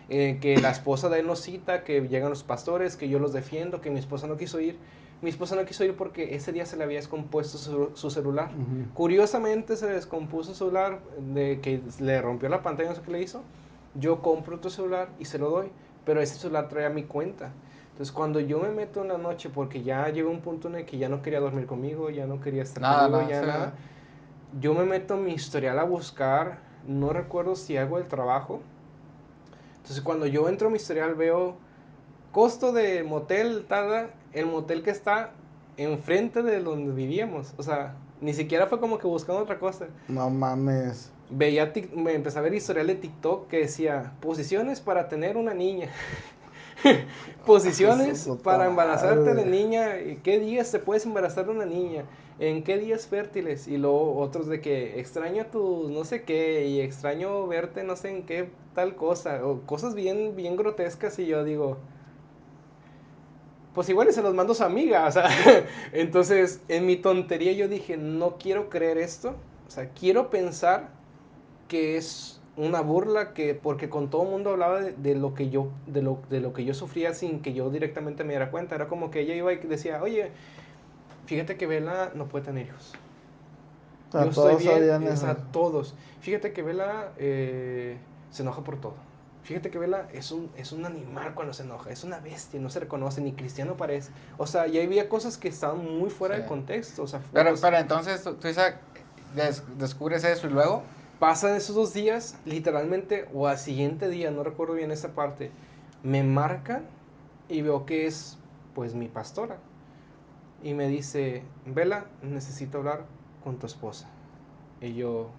[SPEAKER 2] que la esposa de él nos cita, que llegan los pastores, que yo los defiendo, que mi esposa no quiso ir. Mi esposa no quiso ir porque ese día se le había descompuesto su celular.
[SPEAKER 1] Ujú.
[SPEAKER 2] Curiosamente se le descompuso su celular, de que le rompió la pantalla, no sé qué le hizo. Yo compro otro celular y se lo doy, pero ese celular trae a mi cuenta. Entonces cuando yo me meto en la noche, porque ya llegó un punto en el que ya no quería dormir conmigo, ya no quería estar conmigo, ya
[SPEAKER 3] sí.
[SPEAKER 2] nada, yo me meto en mi historial a buscar, no recuerdo si hago el trabajo. Entonces cuando yo entro a mi historial veo costo de motel, el motel que está enfrente de donde vivíamos. O sea, ni siquiera fue como que buscando otra cosa.
[SPEAKER 1] No mames.
[SPEAKER 2] Me empecé a ver historial de TikTok que decía, posiciones para tener una niña. Posiciones
[SPEAKER 1] Su puta
[SPEAKER 2] para embarazarte
[SPEAKER 1] madre.
[SPEAKER 2] de niña. ¿Qué días te puedes embarazar de una niña? ¿En qué días fértiles? Y luego otros de que extraño tus no sé qué y extraño verte no sé en qué tal cosa. O cosas bien, bien grotescas y yo digo, pues igual y se los mando a su amiga. O sea, entonces en mi tontería yo dije, no quiero creer esto. O sea, quiero pensar que es una burla, porque con todo el mundo hablaba de lo que yo sufría sin que yo directamente me diera cuenta. Era como que ella iba y decía, oye, fíjate que Bella no puede tener hijos.
[SPEAKER 1] O sea,
[SPEAKER 2] Yo estoy
[SPEAKER 1] todos
[SPEAKER 2] bien,
[SPEAKER 1] sabían
[SPEAKER 2] o
[SPEAKER 1] eso.
[SPEAKER 2] sea, todos. Fíjate que Bella se enoja por todo. Fíjate que Bella es un animal cuando se enoja, es una bestia, no se reconoce, ni cristiano parece. O sea, y había cosas que estaban muy fuera
[SPEAKER 3] Sí.
[SPEAKER 2] de contexto. O sea,
[SPEAKER 3] Pero entonces tú Isaac, descubres eso y luego.
[SPEAKER 2] pasan esos 2 días, literalmente, o al siguiente día, no recuerdo bien esa parte, me marcan y veo que es, pues, mi pastora. Y me dice, Bella, necesito hablar con tu esposa. Y yo,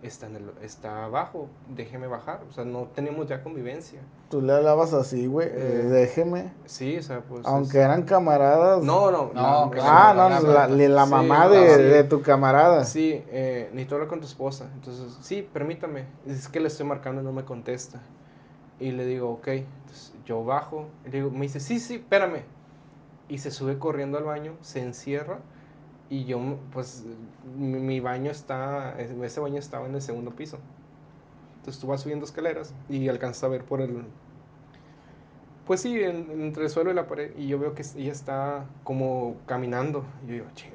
[SPEAKER 2] está abajo, déjeme bajar. O sea, no tenemos ya convivencia.
[SPEAKER 1] Tú le hablabas así, güey, déjeme.
[SPEAKER 2] Sí, o sea, pues...
[SPEAKER 1] Aunque eran camaradas.
[SPEAKER 2] No.
[SPEAKER 3] No, que
[SPEAKER 1] La
[SPEAKER 2] Sí,
[SPEAKER 1] mamá
[SPEAKER 2] sí.
[SPEAKER 1] de tu camarada.
[SPEAKER 2] Sí, necesito hablar con tu esposa. Entonces, sí, permítame. Es que le estoy marcando y no me contesta. Y le digo, ok. Entonces, yo bajo. Y le digo, me dice, sí, espérame. Y se sube corriendo al baño, se encierra. Y yo, pues, mi baño ese baño estaba en el segundo piso. Entonces tú vas subiendo escaleras y alcanzas a ver por pues sí, entre el suelo y la pared. Y yo veo que ella está como caminando. Y yo digo, che,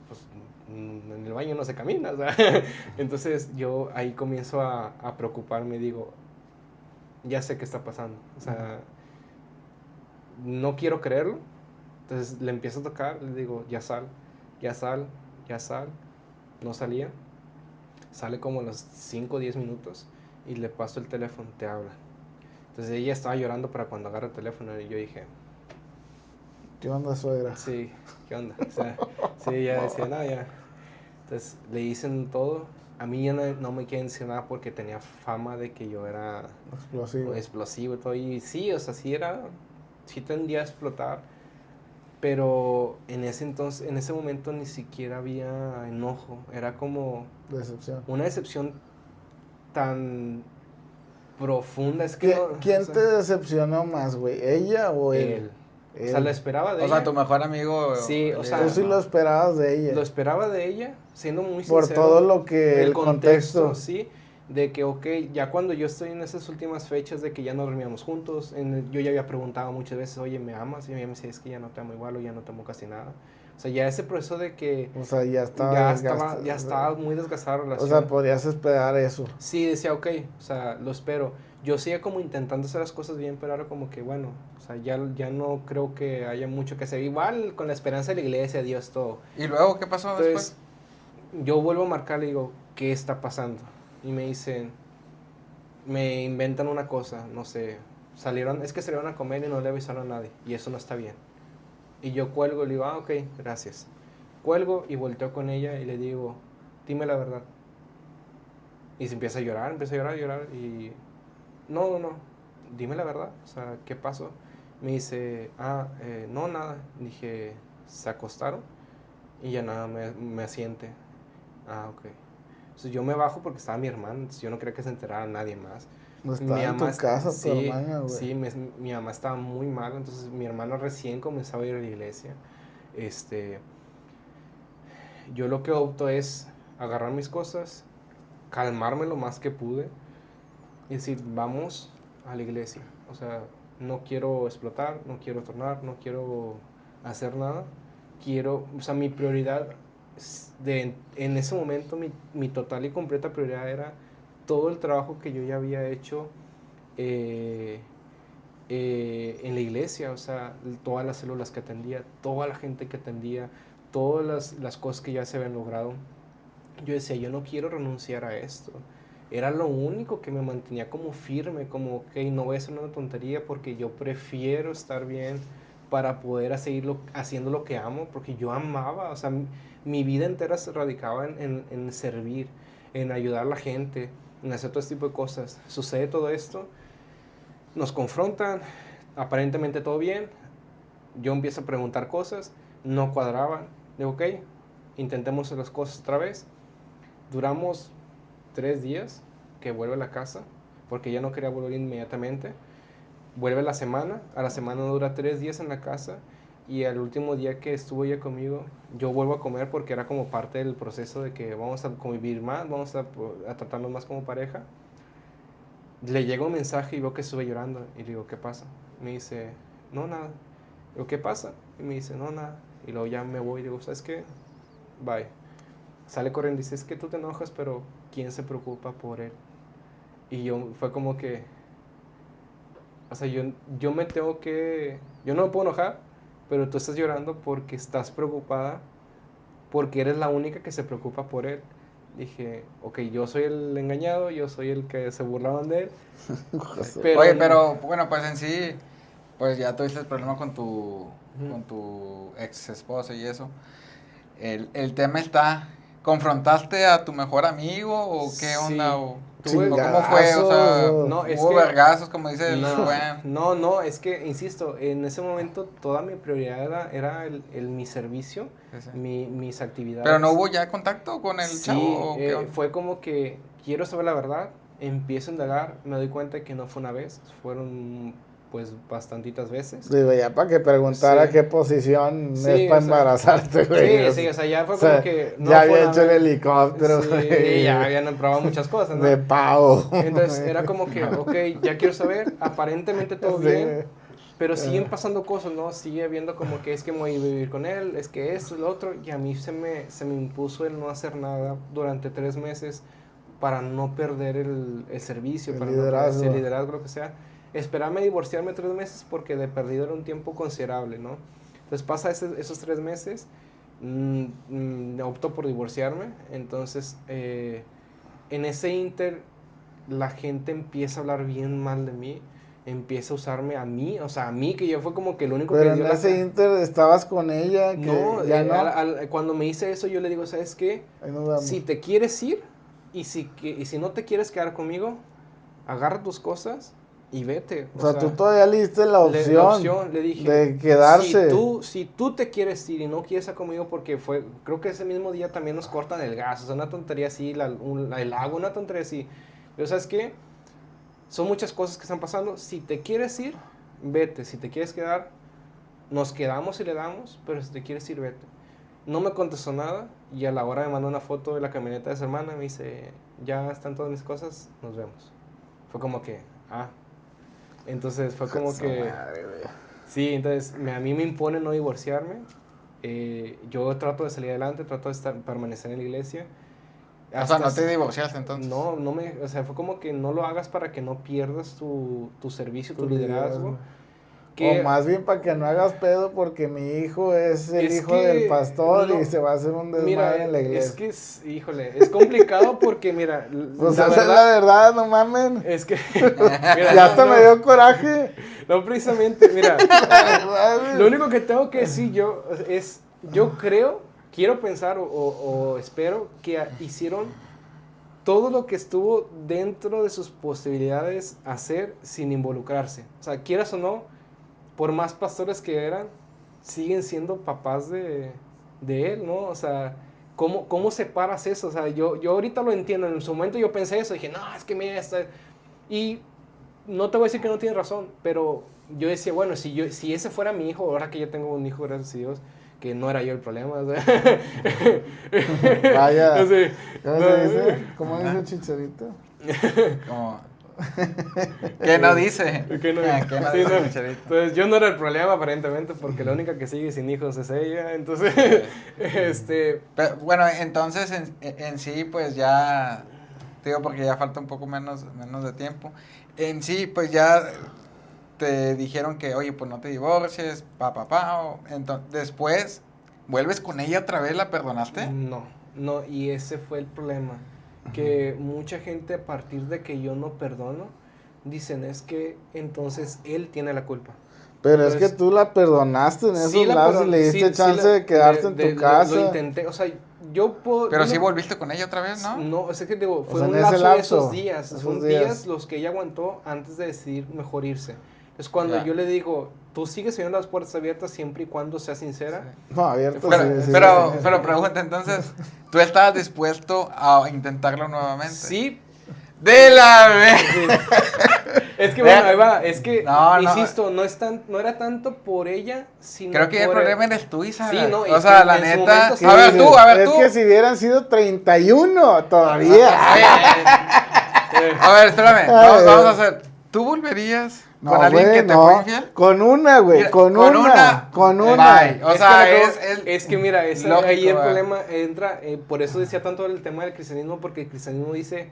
[SPEAKER 2] pues en el baño no se camina. O sea, entonces yo ahí comienzo a preocuparme. Digo, ya sé qué está pasando. O sea, no quiero creerlo. Entonces le empiezo a tocar, le digo, ya sal. No salía. Sale como a los 5 o 10 minutos y le paso el teléfono, te habla. Entonces ella estaba llorando para cuando agarra el teléfono y yo dije,
[SPEAKER 1] ¿Qué onda, suegra?
[SPEAKER 2] sí, ¿qué onda? O sea, sí, ella decía, no, ya. Entonces le dicen todo. A mí ya no me quieren decir nada porque tenía fama de que yo era
[SPEAKER 1] Explosivo.
[SPEAKER 2] explosivo y todo. Y sí, o sea, sí tendía a explotar. Pero en ese entonces, en ese momento ni siquiera había enojo. Era como
[SPEAKER 1] Decepción.
[SPEAKER 2] una decepción tan profunda. Es que no,
[SPEAKER 1] ¿Quién
[SPEAKER 2] o sea,
[SPEAKER 1] te decepcionó más, güey? ¿Ella o él?
[SPEAKER 2] él. O sea, lo esperaba de
[SPEAKER 3] O sea,
[SPEAKER 2] ella.
[SPEAKER 3] tu mejor amigo.
[SPEAKER 2] Sí, o sea,
[SPEAKER 1] Tú sí lo esperabas de ella.
[SPEAKER 2] Lo esperaba de ella, siendo muy
[SPEAKER 1] Por
[SPEAKER 2] sincero.
[SPEAKER 1] todo lo que
[SPEAKER 2] El
[SPEAKER 1] el contexto.
[SPEAKER 2] sí, de que, ok, ya cuando yo estoy en esas últimas fechas de que ya no dormíamos juntos, yo ya había preguntado muchas veces, oye, ¿me amas? Y ella me decía, es que ya no te amo igual o ya no te amo casi nada. O sea, ya ese proceso de que
[SPEAKER 1] O sea, ya estaba
[SPEAKER 2] ya estaba muy desgastada la
[SPEAKER 1] O
[SPEAKER 2] relación.
[SPEAKER 1] sea, podrías esperar eso.
[SPEAKER 2] Sí, decía, ok, o sea, lo espero. Yo seguía como intentando hacer las cosas bien, pero ahora como que, bueno, o sea, ya no creo que haya mucho que hacer. Igual con la esperanza de la iglesia, Dios, todo.
[SPEAKER 3] ¿Y luego qué pasó
[SPEAKER 2] Entonces,
[SPEAKER 3] después?
[SPEAKER 2] yo vuelvo a marcar, le digo, ¿qué está pasando? Y me dicen, me inventan una cosa, no sé, es que salieron a comer y no le avisaron a nadie, y eso no está bien. Y yo cuelgo y le digo, ok, gracias. Cuelgo y volteo con ella y le digo, dime la verdad. Y se empieza a llorar, y no, dime la verdad, o sea, ¿qué pasó? Me dice, no, nada. Dije, se acostaron y ya nada, me asiente. Ok. Entonces yo me bajo porque estaba mi hermana, entonces yo no quería que se enterara nadie más.
[SPEAKER 1] No estaba en tu casa tu
[SPEAKER 2] sí,
[SPEAKER 1] hermana, güey.
[SPEAKER 2] sí, mi mamá estaba muy mal, entonces mi hermano recién comenzaba a ir a la iglesia. Yo lo que opto es agarrar mis cosas, calmarme lo más que pude y decir, vamos a la iglesia. O sea, no quiero explotar, no quiero tornar, no quiero hacer nada. O sea, mi prioridad en ese momento, mi total y completa prioridad era todo el trabajo que yo ya había hecho en la iglesia, o sea, todas las células que atendía, toda la gente que atendía, todas las cosas que ya se habían logrado. Yo decía, yo no quiero renunciar a esto. Era lo único que me mantenía como firme, como, ok, no voy a hacer una tontería porque yo prefiero estar bien para poder seguir haciendo lo que amo, porque yo amaba, o sea, mi vida entera se radicaba en servir, en ayudar a la gente, en hacer todo este tipo de cosas. Sucede todo esto, nos confrontan, aparentemente todo bien, yo empiezo a preguntar cosas, no cuadraban, digo, ok, intentemos hacer las cosas otra vez. Duramos 3 días que vuelve a la casa, porque ya no quería volver inmediatamente. Vuelve a la semana dura 3 días en la casa, y al último día que estuvo ella conmigo, yo vuelvo a comer porque era como parte del proceso de que vamos a convivir más, vamos a tratarnos más como pareja. Le llega un mensaje y veo que estuve llorando, y le digo, ¿qué pasa? Me dice, no, nada. Digo, ¿qué pasa? Y me dice, no, nada. Y luego ya me voy y digo, ¿sabes qué? Bye. Sale corriendo y dice, es que tú te enojas, pero ¿quién se preocupa por él? Y fue como que, o sea, yo me tengo que, yo no me puedo enojar, pero tú estás llorando porque estás preocupada, porque eres la única que se preocupa por él. Dije, ok, yo soy el engañado, yo soy el que se burlaban de él.
[SPEAKER 3] Oye, pero bueno, pues en sí, pues ya tuviste el problema con
[SPEAKER 2] Ujú.
[SPEAKER 3] con tu ex esposa y eso. El tema está, ¿confrontaste a tu mejor amigo o qué
[SPEAKER 2] Sí,
[SPEAKER 3] onda?
[SPEAKER 2] tuve,
[SPEAKER 3] ¿O cómo fue? O sea,
[SPEAKER 2] no, es
[SPEAKER 3] hubo
[SPEAKER 2] que,
[SPEAKER 3] vergazos, como dice el
[SPEAKER 2] no,
[SPEAKER 3] buen.
[SPEAKER 2] no, es que, insisto, en ese momento toda mi prioridad era mi servicio,
[SPEAKER 3] Sí, sí.
[SPEAKER 2] mis actividades.
[SPEAKER 3] Pero no hubo ya contacto con el
[SPEAKER 2] Sí,
[SPEAKER 3] chavo o qué onda?
[SPEAKER 2] fue como que quiero saber la verdad, empiezo a indagar, me doy cuenta de que no fue una vez, fueron pues bastantitas veces.
[SPEAKER 1] Digo, ya para que preguntara
[SPEAKER 2] Sí.
[SPEAKER 1] qué posición
[SPEAKER 2] Sí,
[SPEAKER 1] es para
[SPEAKER 2] o sea,
[SPEAKER 1] embarazarte, güey.
[SPEAKER 2] Sí, o sea, ya fue
[SPEAKER 1] O sea,
[SPEAKER 2] como que no
[SPEAKER 1] ya
[SPEAKER 2] fue
[SPEAKER 1] había
[SPEAKER 2] una
[SPEAKER 1] hecho el
[SPEAKER 2] vez.
[SPEAKER 1] helicóptero,
[SPEAKER 2] Sí,
[SPEAKER 1] güey,
[SPEAKER 2] ya habían probado muchas cosas, ¿no?
[SPEAKER 1] de pavo.
[SPEAKER 2] Entonces era como que, ok, ya quiero saber, aparentemente todo
[SPEAKER 1] Sí,
[SPEAKER 2] bien,
[SPEAKER 1] güey.
[SPEAKER 2] pero siguen pasando cosas, ¿no? Sigue viendo como que es que me voy a vivir con él, es que esto, lo otro, y a mí se me impuso el no hacer nada durante 3 meses para no perder el servicio,
[SPEAKER 1] El
[SPEAKER 2] para no perder ese
[SPEAKER 1] liderazgo.
[SPEAKER 2] liderazgo, lo que sea. Esperarme a divorciarme 3 meses porque de perdido era un tiempo considerable, ¿no? Entonces pasa esos 3 meses, opto por divorciarme, entonces en ese inter la gente empieza a hablar bien mal de mí, empieza a usarme a mí, o sea, a mí, que yo fue como que el único
[SPEAKER 1] Pero
[SPEAKER 2] que dio
[SPEAKER 1] en ese inter estabas con ella, que
[SPEAKER 2] no,
[SPEAKER 1] ya no.
[SPEAKER 2] cuando me hice eso, yo le digo, ¿sabes qué?
[SPEAKER 1] Ahí nos vemos.
[SPEAKER 2] Si te quieres ir y si no te quieres quedar conmigo, agarra tus cosas y vete.
[SPEAKER 1] O sea, tú todavía le diste la opción,
[SPEAKER 2] le dije,
[SPEAKER 1] de quedarse.
[SPEAKER 2] Si tú te quieres ir y no quieres estar conmigo porque creo que ese mismo día también nos cortan el gas, o sea, una tontería así, el agua, una tontería así. Pero ¿sabes qué? Son muchas cosas que están pasando. Si te quieres ir, vete. Si te quieres quedar, nos quedamos y le damos, pero si te quieres ir, vete. No me contestó nada y a la hora me mandó una foto de la camioneta de su hermana, me dice, ya están todas mis cosas, nos vemos. Fue como que, entonces fue como que...
[SPEAKER 1] Madre, güey.
[SPEAKER 2] Sí, entonces a mí me impone no divorciarme. Yo trato de salir adelante, trato de permanecer en la iglesia.
[SPEAKER 3] O sea, no te divorciaste entonces.
[SPEAKER 2] No, o sea, fue como que no lo hagas para que no pierdas tu servicio, tu liderazgo.
[SPEAKER 1] O más bien para que no hagas pedo porque mi hijo es el hijo del pastor y se va a hacer un desmadre en la iglesia.
[SPEAKER 2] Es que híjole, es complicado porque mira,
[SPEAKER 1] pues esa es la verdad, no mamen.
[SPEAKER 2] Es que, mira,
[SPEAKER 1] ya hasta me dio coraje.
[SPEAKER 2] No, precisamente, mira, lo único que tengo que decir yo es, quiero pensar o espero que hicieron todo lo que estuvo dentro de sus posibilidades hacer sin involucrarse. O sea, quieras o no, por más pastores que eran, siguen siendo papás de él, ¿no? O sea, ¿cómo separas eso? O sea, yo ahorita lo entiendo. En su momento yo pensé eso. Dije, no, es que mira, y no te voy a decir que no tienes razón, pero yo decía, bueno, si ese fuera mi hijo, ahora que ya tengo un hijo, gracias a Dios, que no era yo el problema. O sea.
[SPEAKER 1] Vaya.
[SPEAKER 2] No sé.
[SPEAKER 1] ¿Cómo se dice? ¿Cómo dice el Chicharito?
[SPEAKER 3] Como... ¿Qué no dice?
[SPEAKER 2] ¿Qué no
[SPEAKER 3] sí,
[SPEAKER 2] dice?
[SPEAKER 3] No.
[SPEAKER 2] Entonces yo no era el problema aparentemente porque la única que sigue sin hijos es ella, entonces
[SPEAKER 3] Pero, bueno, entonces en sí pues ya, te digo porque ya falta un poco menos de tiempo, en sí pues ya te dijeron que oye pues no te divorcies, entonces después vuelves con ella otra vez, ¿la perdonaste?
[SPEAKER 2] No, y ese fue el problema. Que mucha gente a partir de que yo no perdono, dicen es que entonces él tiene la culpa.
[SPEAKER 1] Pero
[SPEAKER 2] entonces,
[SPEAKER 1] es que tú la perdonaste en esos lados y le diste chance de quedarte en tu casa.
[SPEAKER 2] Lo intenté, o sea, yo puedo...
[SPEAKER 3] Pero sí volviste con ella otra vez, ¿no?
[SPEAKER 2] No, es que digo, fue
[SPEAKER 1] o sea,
[SPEAKER 2] un lapso de esos días. Son días los que ella aguantó antes de decidir mejor irse. Es cuando yo le digo, tú sigues teniendo las puertas abiertas siempre y cuando seas sincera.
[SPEAKER 1] Sí. No, abiertas.
[SPEAKER 3] Pero pregunta entonces, ¿tú estabas dispuesto a intentarlo nuevamente?
[SPEAKER 2] Sí.
[SPEAKER 3] ¡De la vez!
[SPEAKER 2] Es que bueno, ahí va, es que, insisto, no era tanto por ella, sino
[SPEAKER 3] creo que
[SPEAKER 2] por
[SPEAKER 3] el problema eres tú, Isa.
[SPEAKER 2] Sí, no,
[SPEAKER 3] o sea, la neta...
[SPEAKER 2] Momento, sí,
[SPEAKER 3] a ver tú.
[SPEAKER 1] Es que si hubieran sido 31 todavía.
[SPEAKER 3] A ver, espérame, vamos a hacer... ¿Tú volverías con alguien que te fue infiel?
[SPEAKER 1] Con una, güey, con una.
[SPEAKER 3] Bye. O sea,
[SPEAKER 2] es que mira,
[SPEAKER 3] lógico,
[SPEAKER 2] ahí el problema entra, por eso decía tanto el tema del cristianismo, porque el cristianismo dice...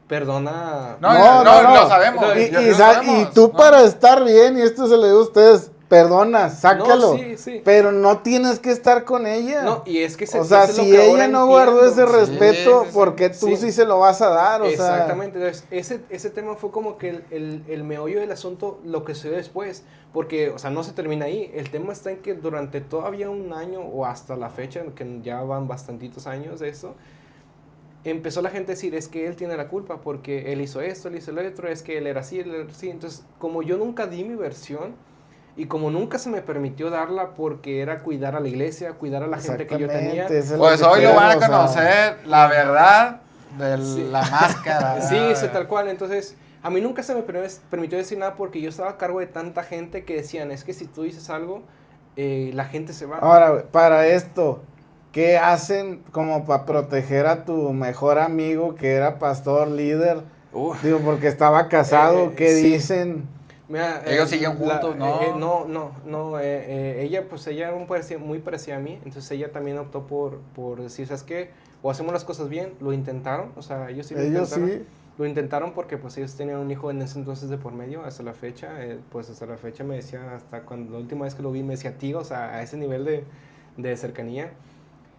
[SPEAKER 2] Perdona.
[SPEAKER 3] No, lo sabemos.
[SPEAKER 1] Y tú para estar bien, y esto se le digo a ustedes, perdona, sácalo.
[SPEAKER 2] Sí.
[SPEAKER 1] Pero no tienes que estar con ella.
[SPEAKER 2] No, y es que
[SPEAKER 1] o sea, si ella no guardó ese respeto, ¿por qué tú sí se lo vas a dar?
[SPEAKER 2] Exactamente. Entonces, ese tema fue como que el meollo del asunto, lo que se dio después. Porque, o sea, no se termina ahí. El tema está en que durante todavía un año o hasta la fecha, que ya van bastantitos años de eso, empezó la gente a decir, es que él tiene la culpa porque él hizo esto, él hizo lo otro, es que él era así, Entonces, como yo nunca di mi versión y como nunca se me permitió darla porque era cuidar a la iglesia, cuidar a la gente que yo tenía.
[SPEAKER 3] Pues hoy lo van a conocer, la verdad de la máscara.
[SPEAKER 2] Sí, tal cual. Entonces, a mí nunca se me permitió decir nada porque yo estaba a cargo de tanta gente que decían, es que si tú dices algo, la gente se va.
[SPEAKER 1] Ahora, para esto... ¿Qué hacen como para proteger a tu mejor amigo que era pastor líder? Digo, porque estaba casado. ¿Qué dicen?
[SPEAKER 3] Mira, ellos siguen juntos,
[SPEAKER 2] ¿no? Ella era muy parecida a mí. Entonces ella también optó por decir, ¿sabes qué? O hacemos las cosas bien. Lo intentaron. O sea, ellos sí lo intentaron. Sí. Lo intentaron porque pues ellos tenían un hijo en ese entonces de por medio. Hasta la fecha, pues hasta la fecha me decía, hasta cuando la última vez que lo vi me decía tío. O sea, a ese nivel de cercanía.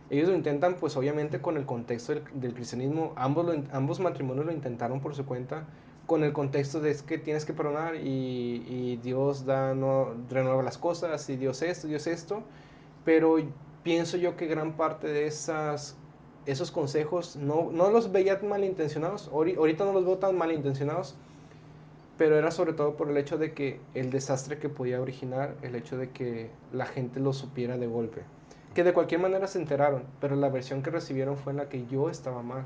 [SPEAKER 2] Ellos lo intentan, pues obviamente con el contexto del cristianismo, ambos matrimonios lo intentaron por su cuenta, con el contexto de es que tienes que perdonar y Dios renueva las cosas y Dios esto, pero pienso yo que gran parte de esos consejos no los veía malintencionados, ahorita no los veo tan malintencionados, pero era sobre todo por el hecho de que el desastre que podía originar, el hecho de que la gente lo supiera de golpe, que de cualquier manera se enteraron, pero la versión que recibieron fue en la que yo estaba mal.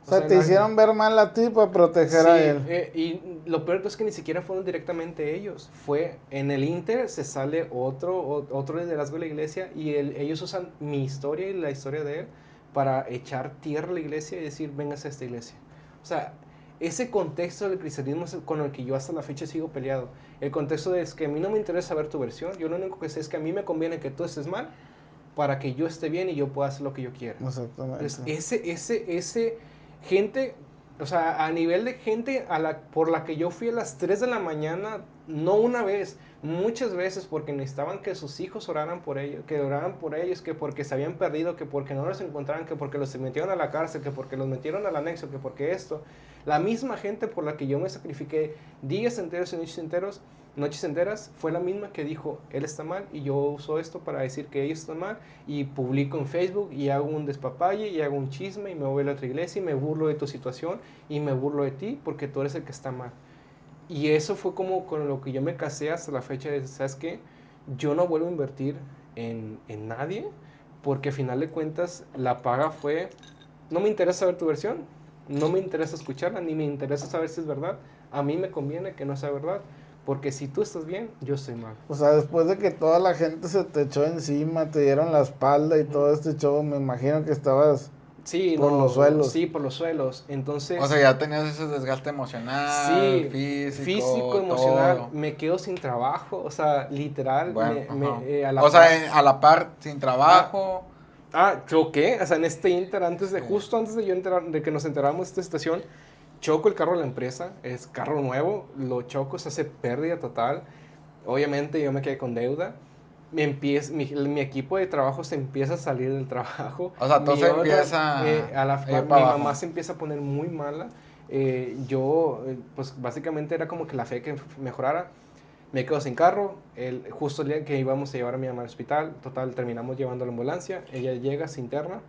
[SPEAKER 1] O sea, te hicieron ver mal a ti para proteger a él.
[SPEAKER 2] Y lo peor es que ni siquiera fueron directamente ellos. Fue en el Inter, se sale otro liderazgo de la iglesia y ellos usan mi historia y la historia de él para echar tierra a la iglesia y decir, véngase a esta iglesia. O sea, ese contexto del cristianismo es con el que yo hasta la fecha sigo peleado. El contexto es que a mí no me interesa saber tu versión. Yo lo único que sé es que a mí me conviene que tú estés mal para que yo esté bien y yo pueda hacer lo que yo quiera.
[SPEAKER 1] Exactamente.
[SPEAKER 2] Entonces, ese gente, o sea, a nivel de gente por la que yo fui a las 3 de la mañana, no una vez, muchas veces, porque necesitaban que sus hijos oraran por ellos, que porque se habían perdido, que porque no los encontraran, que porque los metieron a la cárcel, que porque los metieron al anexo, que porque esto. La misma gente por la que yo me sacrifiqué días enteros y noches enteras, fue la misma que dijo, él está mal, y yo uso esto para decir que ellos están mal, y publico en Facebook, y hago un despapalle, y hago un chisme, y me voy a la otra iglesia, y me burlo de tu situación, y me burlo de ti, porque tú eres el que está mal. Y eso fue como con lo que yo me casé hasta la fecha de, ¿sabes qué? Yo no vuelvo a invertir en nadie, porque a final de cuentas, la paga fue, no me interesa saber tu versión, no me interesa escucharla, ni me interesa saber si es verdad, a mí me conviene que no sea verdad. Porque si tú estás bien, yo estoy mal.
[SPEAKER 1] O sea, después de que toda la gente se te echó encima, te dieron la espalda y todo este show, me imagino que estabas por los suelos.
[SPEAKER 2] Sí, por los suelos. Entonces,
[SPEAKER 3] O sea, ya tenías ese desgaste emocional,
[SPEAKER 2] físico, emocional.
[SPEAKER 3] todo.
[SPEAKER 2] Me quedo sin trabajo, o sea, literal.
[SPEAKER 3] Bueno,
[SPEAKER 2] a
[SPEAKER 3] la par, sin trabajo.
[SPEAKER 2] Choqué, o sea, en este Inter, justo antes de de que nos enteráramos de esta situación, choco el carro de la empresa, es carro nuevo, lo choco, se hace pérdida total. Obviamente yo me quedé con deuda. Mi equipo de trabajo se empieza a salir del trabajo.
[SPEAKER 3] O sea, todo se empieza
[SPEAKER 2] mi mamá se empieza a poner muy mala. Pues básicamente era como que la fe que mejorara. Me quedo sin carro. Justo el día que íbamos a llevar a mi mamá al hospital, total, terminamos llevando a la ambulancia. Ella llega, se interna.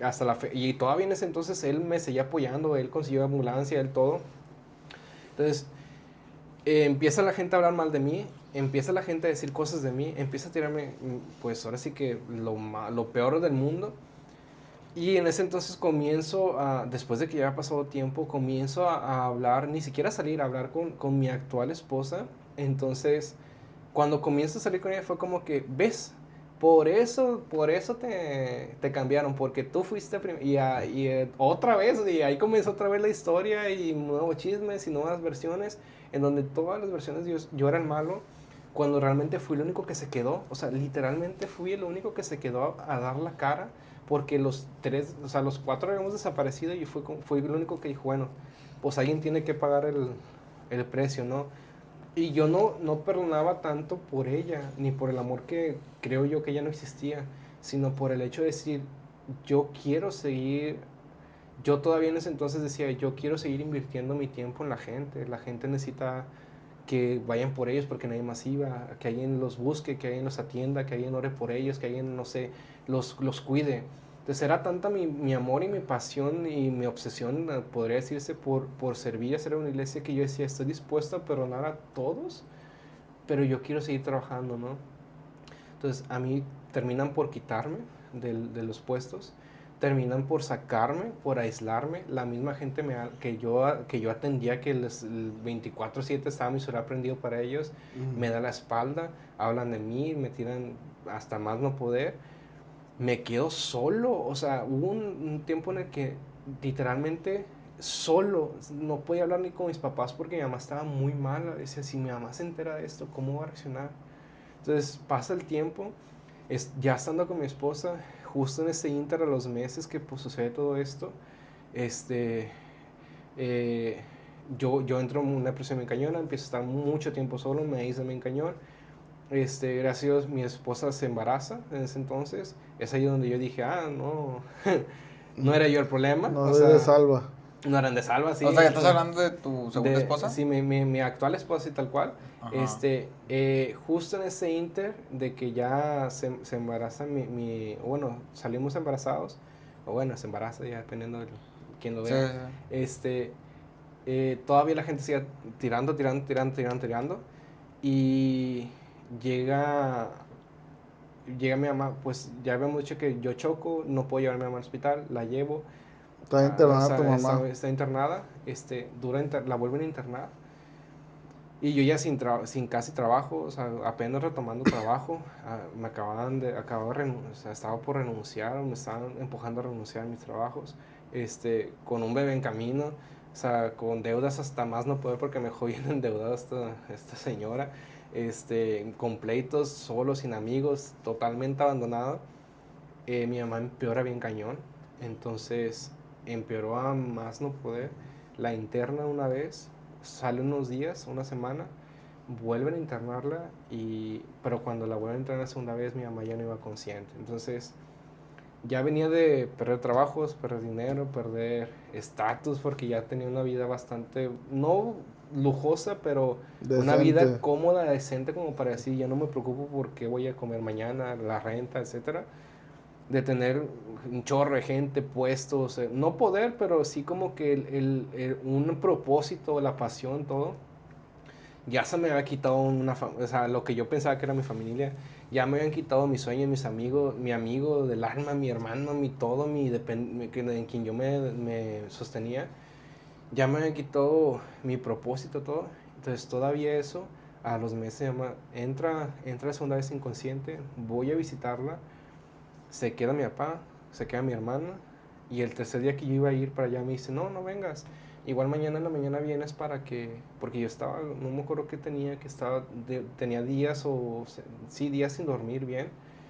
[SPEAKER 2] Hasta la fe, y todavía en ese entonces él me seguía apoyando, él consiguió ambulancia, él todo. Entonces, empieza la gente a hablar mal de mí, empieza la gente a decir cosas de mí, empieza a tirarme, pues ahora sí que lo peor del mundo. Y en ese entonces después de que ya había pasado tiempo, comienzo a hablar, ni siquiera a salir, a hablar con mi actual esposa. Entonces, cuando comienzo a salir con ella fue como que, ¿ves? Por eso te cambiaron, porque tú fuiste otra vez, y ahí comenzó otra vez la historia y nuevos chismes y nuevas versiones, en donde todas las versiones yo era el malo, cuando realmente fui el único que se quedó, o sea, literalmente fui el único que se quedó a dar la cara, porque los 4 habíamos desaparecido y fui el único que dijo, bueno, pues alguien tiene que pagar el precio, ¿no? Y yo no perdonaba tanto por ella, ni por el amor que creo yo que ella no existía, sino por el hecho de decir, yo todavía en ese entonces decía, yo quiero seguir invirtiendo mi tiempo en la gente necesita que vayan por ellos porque nadie más iba, que alguien los busque, que alguien los atienda, que alguien ore por ellos, que alguien, no sé, los cuide. Entonces era tanta mi amor y mi pasión y mi obsesión, podría decirse, por servir a ser una iglesia, que yo decía, estoy dispuesto a perdonar a todos, pero yo quiero seguir trabajando, ¿no? Entonces a mí terminan por quitarme de los puestos, terminan por sacarme, por aislarme. La misma gente que yo atendía, que el 24/7 estaba mi celular prendido para ellos, me da la espalda, hablan de mí, me tiran hasta más no poder. Me quedo solo, o sea, hubo un tiempo en el que literalmente solo, no podía hablar ni con mis papás porque mi mamá estaba muy mala. Decía, si mi mamá se entera de esto, ¿cómo va a reaccionar? Entonces pasa el tiempo, ya estando con mi esposa, justo en este ínter, a los meses que pues, sucede todo esto, yo entro en una depresión bien cañona, empiezo a estar mucho tiempo solo, me aíslo bien cañón. Gracias a Dios, mi esposa se embaraza en ese entonces. Es ahí donde yo dije, no, no era yo el problema.
[SPEAKER 1] No se salva.
[SPEAKER 2] No, Arandesalva, sí.
[SPEAKER 3] O sea, ¿ya estás hablando de tu segunda esposa?
[SPEAKER 2] Sí, mi actual esposa y tal cual.
[SPEAKER 3] Ajá.
[SPEAKER 2] Justo en ese inter de que ya se embaraza bueno, salimos embarazados, o bueno, se embaraza ya dependiendo de quién lo vea.
[SPEAKER 3] Sí.
[SPEAKER 2] Todavía la gente sigue tirando, y llega mi mamá, pues ya habíamos dicho que yo choco, no puedo llevar a mi mamá al hospital, la llevo.
[SPEAKER 1] Está internada tu mamá.
[SPEAKER 2] Está internada, la vuelven a internar. Y yo ya sin casi trabajo, o sea, apenas retomando trabajo, o sea, estaba por renunciar, me estaban empujando a renunciar a mis trabajos, con un bebé en camino, o sea, con deudas hasta más no poder porque me dejó bien endeudada esta señora, con pleitos, solo, sin amigos, totalmente abandonado. Mi mamá empeora bien cañón, entonces empeoró a más no poder, la interna una vez, sale unos días, una semana, vuelven a internarla, pero cuando la vuelven a internar la segunda vez mi mamá ya no iba consciente, entonces ya venía de perder trabajos, perder dinero, perder estatus, porque ya tenía una vida bastante, no lujosa, pero
[SPEAKER 1] Decente.
[SPEAKER 2] una vida cómoda, decente, como para decir, ya no me preocupo por qué voy a comer mañana, la renta, etcétera, de tener un chorro de gente, puestos, no poder, pero sí como que un propósito, la pasión, todo. Ya se me había quitado o sea, lo que yo pensaba que era mi familia, ya me habían quitado mis sueños, mis amigos, mi amigo del alma, mi hermano, mi todo, en quien yo me sostenía, ya me habían quitado mi propósito, todo. Entonces todavía eso, a los meses, entra la segunda vez inconsciente, voy a visitarla, se queda mi papá, se queda mi hermana, y el tercer día que yo iba a ir para allá me dice, no, no vengas, igual mañana en la mañana vienes porque yo estaba, no me acuerdo qué tenía, tenía días sí, días sin dormir bien,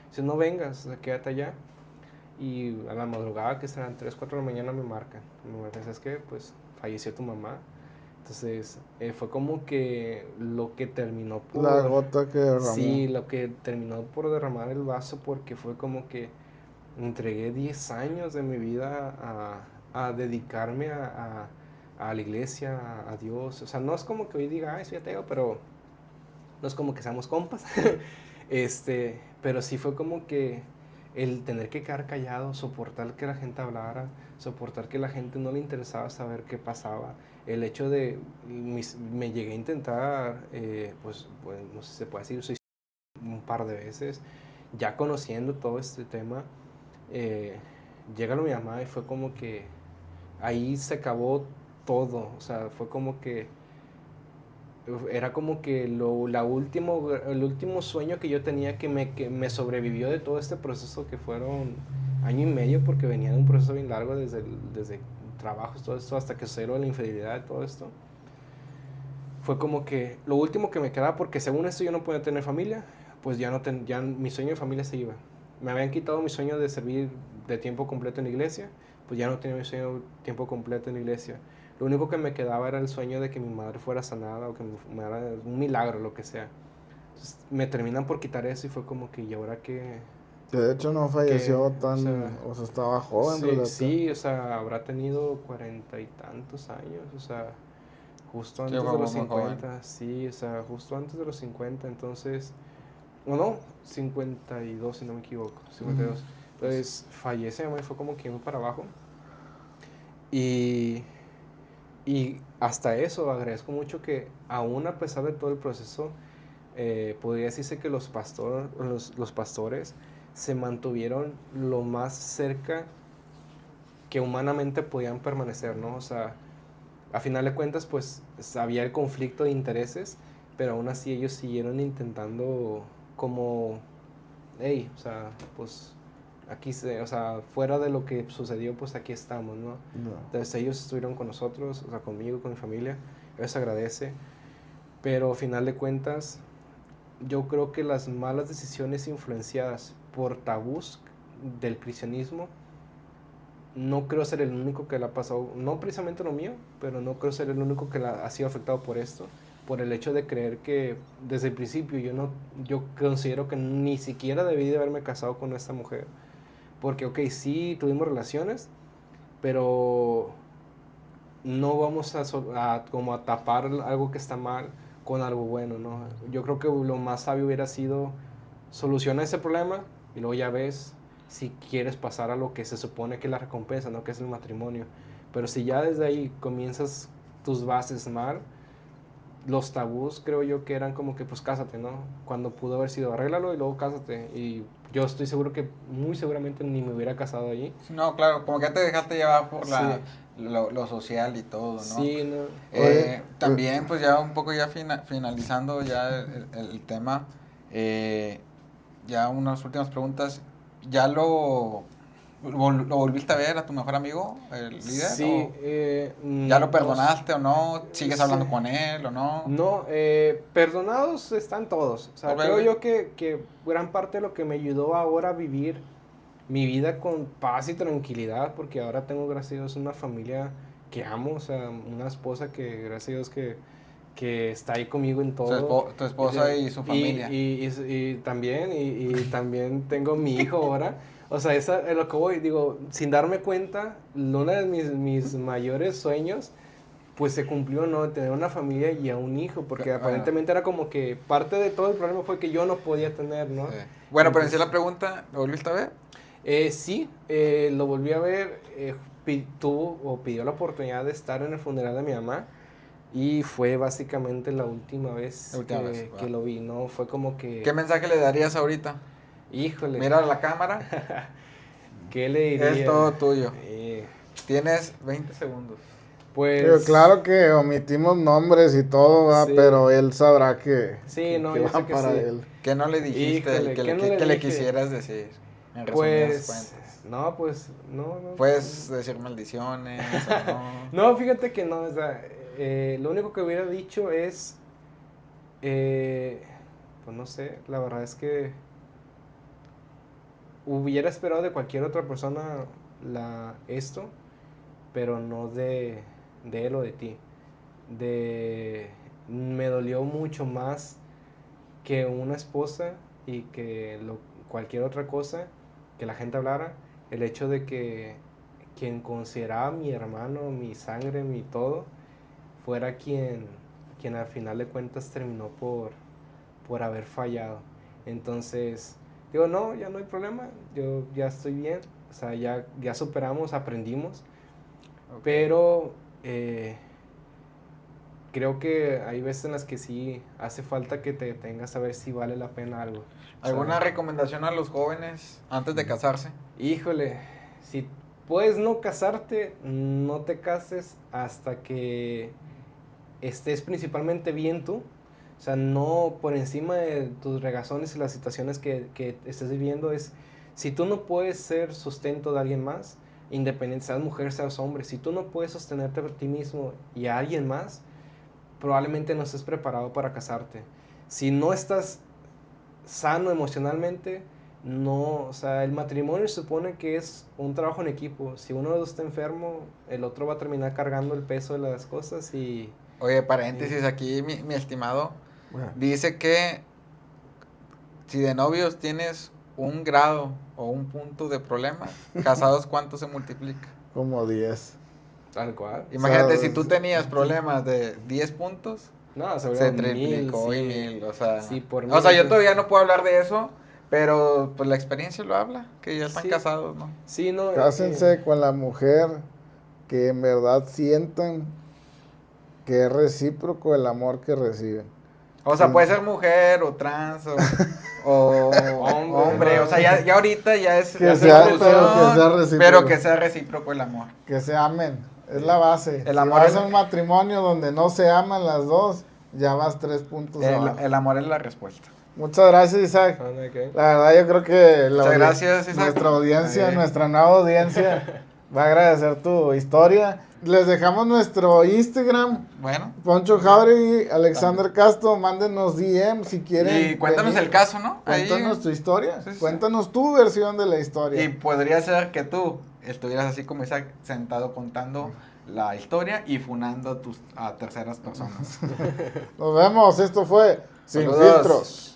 [SPEAKER 2] dice, no vengas, quédate allá, y a la madrugada, que serán 3, 4 de la mañana, me marcan, ¿sabes qué? Pues falleció tu mamá. Entonces fue como que lo que terminó por...
[SPEAKER 1] La gota que derramó.
[SPEAKER 2] Sí, lo que terminó por derramar el vaso, porque fue como que entregué 10 años de mi vida a dedicarme a la iglesia, a Dios. O sea, no es como que hoy diga, ay, soy ateo, pero no es como que seamos compas. Pero sí fue como que el tener que quedar callado, soportar que la gente hablara, soportar que la gente no le interesaba saber qué pasaba. El hecho de, me llegué a intentar, pues, no sé si se puede decir, suicidio un par de veces, ya conociendo todo este tema. Llega mi mamá y fue como que ahí se acabó todo, o sea, fue como que era como que el último sueño que yo tenía que me sobrevivió de todo este proceso, que fueron año y medio, porque venía de un proceso bien largo desde trabajos, todo esto, hasta que sucedió la infidelidad, todo esto. Fue como que lo último que me quedaba, porque según esto yo no podía tener familia, pues ya mi sueño de familia se iba. Me habían quitado mi sueño de servir de tiempo completo en la iglesia, pues ya no tenía mi sueño de tiempo completo en la iglesia. Lo único que me quedaba era el sueño de que mi madre fuera sanada, o que me haga un milagro, lo que sea. Entonces, me terminan por quitar eso y fue como que, ¿y ahora qué?
[SPEAKER 1] Que de hecho no falleció
[SPEAKER 2] o sea,
[SPEAKER 1] estaba joven.
[SPEAKER 2] Sí, o sea, habrá tenido 40 y tantos años, o sea, justo antes de los 50, sí, o sea, justo antes de los 50, entonces, o no, 52 si no me equivoco, 52. Entonces fallece y fue como que muy para abajo. Y hasta eso agradezco mucho que aún a pesar de todo el proceso, podría decirse que los pastores se mantuvieron lo más cerca que humanamente podían permanecer, ¿no? O sea, a final de cuentas, pues había el conflicto de intereses, pero aún así ellos siguieron intentando como, hey, o sea, pues aquí, o sea, fuera de lo que sucedió, pues aquí estamos, ¿no? Entonces ellos estuvieron con nosotros, o sea, conmigo, con mi familia, eso se agradece, pero a final de cuentas, yo creo que las malas decisiones influenciadas por tabús del cristianismo, no creo ser el único que le ha pasado, no precisamente lo mío, pero no creo ser el único que ha sido afectado por esto, por el hecho de creer que desde el principio yo considero que ni siquiera debí de haberme casado con esta mujer, porque ok, sí tuvimos relaciones, pero no vamos como a tapar algo que está mal con algo bueno, ¿no? Yo creo que lo más sabio hubiera sido solucionar ese problema y luego ya ves si quieres pasar a lo que se supone que es la recompensa, ¿no? Que es el matrimonio. Pero si ya desde ahí comienzas tus bases mal, los tabús creo yo que eran como que pues cásate, ¿no? Cuando pudo haber sido arréglalo y luego cásate. Y yo estoy seguro que muy seguramente ni me hubiera casado allí.
[SPEAKER 3] No, claro, como que ya te dejaste llevar por
[SPEAKER 2] Sí.
[SPEAKER 3] lo social y todo, ¿no?
[SPEAKER 2] Sí, ¿no?
[SPEAKER 3] También, pues ya un poco ya finalizando ya el tema, ya unas últimas preguntas. ¿Ya lo volviste a ver a tu mejor amigo, el líder?
[SPEAKER 2] Sí.
[SPEAKER 3] ¿Ya lo perdonaste o no? ¿Sigues
[SPEAKER 2] Sí.
[SPEAKER 3] hablando con él o no?
[SPEAKER 2] No, perdonados están todos. O sea,
[SPEAKER 3] Ok,
[SPEAKER 2] creo
[SPEAKER 3] ok.
[SPEAKER 2] yo que gran parte de lo que me ayudó ahora a vivir mi vida con paz y tranquilidad, porque ahora tengo, gracias a Dios, una familia que amo, o sea, una esposa que, gracias a Dios, que está ahí conmigo en todo.
[SPEAKER 3] Tu esposa y su familia.
[SPEAKER 2] Y también tengo mi hijo ahora. O sea, esa es lo que voy, digo, sin darme cuenta, uno de mis mayores sueños, pues se cumplió, ¿no? Tener una familia y a un hijo, porque aparentemente era como que parte de todo el problema fue que yo no podía tener, ¿no?
[SPEAKER 3] Sí. Bueno, pero en sí
[SPEAKER 2] Entonces,
[SPEAKER 3] la pregunta, ¿lo volviste a ver?
[SPEAKER 2] Sí, lo volví a ver, pidió la oportunidad de estar en el funeral de mi mamá y fue básicamente la última vez, que lo vi, ¿no? Fue como que...
[SPEAKER 3] ¿Qué mensaje le darías ahorita?
[SPEAKER 2] Híjole.
[SPEAKER 3] Mira a la cámara.
[SPEAKER 2] ¿Qué le diría?
[SPEAKER 3] Es todo tuyo. Tienes 20 segundos.
[SPEAKER 2] Pues...
[SPEAKER 1] Pero claro que omitimos nombres y todo, ¿va?
[SPEAKER 2] Sí.
[SPEAKER 1] Pero él sabrá que,
[SPEAKER 2] Sí, no,
[SPEAKER 1] que
[SPEAKER 2] yo
[SPEAKER 1] va
[SPEAKER 2] sé que
[SPEAKER 1] para
[SPEAKER 2] sí.
[SPEAKER 1] él.
[SPEAKER 3] ¿Qué no le dijiste?
[SPEAKER 2] Híjole,
[SPEAKER 3] que
[SPEAKER 2] ¿qué no
[SPEAKER 3] le,
[SPEAKER 2] le
[SPEAKER 3] que le
[SPEAKER 2] dije?
[SPEAKER 3] quisieras decir? En resumidas
[SPEAKER 2] Pues...
[SPEAKER 3] cuentas.
[SPEAKER 2] No, pues... No.
[SPEAKER 3] Puedes decir maldiciones o no.
[SPEAKER 2] No, fíjate que no, o sea, lo único que hubiera dicho es... pues no sé, la verdad es que... Hubiera esperado de cualquier otra persona esto, pero no de él o de ti. Me dolió mucho más que una esposa y que cualquier otra cosa que la gente hablara, el hecho de que quien consideraba mi hermano, mi sangre, mi todo, fuera quien al final de cuentas terminó por haber fallado. Entonces, digo, no, ya no hay problema, yo ya estoy bien, o sea, ya superamos, aprendimos,
[SPEAKER 3] Ok.
[SPEAKER 2] pero creo que hay veces en las que sí hace falta que te detengas a ver si vale la pena algo. O sea,
[SPEAKER 3] ¿Alguna recomendación a los jóvenes antes de casarse?
[SPEAKER 2] híjole, si puedes no casarte, no te cases hasta que estés principalmente bien tú. O sea, no por encima de tus regazones y las situaciones que estés viviendo. Si tú no puedes ser sustento de alguien más, independiente seas mujer, seas hombre, si tú no puedes sostenerte a ti mismo y a alguien más, probablemente no estés preparado para casarte. Si no estás sano emocionalmente, no, o sea, el matrimonio se supone que es un trabajo en equipo. Si uno de los dos está enfermo, el otro va a terminar cargando el peso de las cosas y...
[SPEAKER 3] Oye, paréntesis aquí, mi estimado. Dice que si de novios tienes 1 grado o 1 punto de problema, casados, ¿cuánto se multiplica?
[SPEAKER 1] Como 10.
[SPEAKER 2] Tal cual.
[SPEAKER 3] Imagínate,
[SPEAKER 1] O sea,
[SPEAKER 3] si tú tenías problemas de 10 puntos,
[SPEAKER 2] No,
[SPEAKER 3] se triplicó y 1000, o sea...
[SPEAKER 2] Sí, por
[SPEAKER 3] O sea, yo
[SPEAKER 2] 1000,
[SPEAKER 3] todavía no puedo hablar de eso, pero pues la experiencia lo habla, que ya están
[SPEAKER 2] Sí.
[SPEAKER 3] casados, ¿no?
[SPEAKER 2] Sí, no.
[SPEAKER 1] Cásense con la mujer que en verdad sientan que es recíproco el amor que reciben.
[SPEAKER 3] O sea,
[SPEAKER 1] Sí.
[SPEAKER 3] puede ser mujer o trans o hombre, o sea, ya ahorita ya es
[SPEAKER 1] Que
[SPEAKER 3] ya
[SPEAKER 1] sea-
[SPEAKER 3] es
[SPEAKER 1] pero que sea
[SPEAKER 3] evolución,
[SPEAKER 1] recíproco.
[SPEAKER 3] pero que sea recíproco el amor.
[SPEAKER 1] Que se amen, es la base.
[SPEAKER 3] El
[SPEAKER 1] Si
[SPEAKER 3] amor
[SPEAKER 1] vas
[SPEAKER 3] es-
[SPEAKER 1] a un matrimonio donde no se aman las dos, ya vas 3 puntos abajo.
[SPEAKER 3] El amor es la respuesta.
[SPEAKER 1] Muchas gracias, Isaac.
[SPEAKER 2] Ah, no, ok.
[SPEAKER 1] La verdad yo creo que
[SPEAKER 3] Muchas gracias, Isaac.
[SPEAKER 1] nuestra audiencia,
[SPEAKER 3] Sí.
[SPEAKER 1] nuestra nueva audiencia va a agradecer tu historia. Les dejamos nuestro Instagram,
[SPEAKER 3] Bueno,
[SPEAKER 1] Poncho Jauregui, Alexander Castro, mándenos DM si quieren.
[SPEAKER 3] y cuéntanos
[SPEAKER 1] venir.
[SPEAKER 3] el caso, ¿no? Ahí-
[SPEAKER 1] Cuéntanos tu historia,
[SPEAKER 3] Sí, sí.
[SPEAKER 1] cuéntanos tu versión de la historia.
[SPEAKER 3] Y podría ser que tú estuvieras así como Isaac, sentado contando la historia y funando a terceras personas.
[SPEAKER 1] Nos vemos, esto fue Sin
[SPEAKER 3] Saludos.
[SPEAKER 1] Filtros.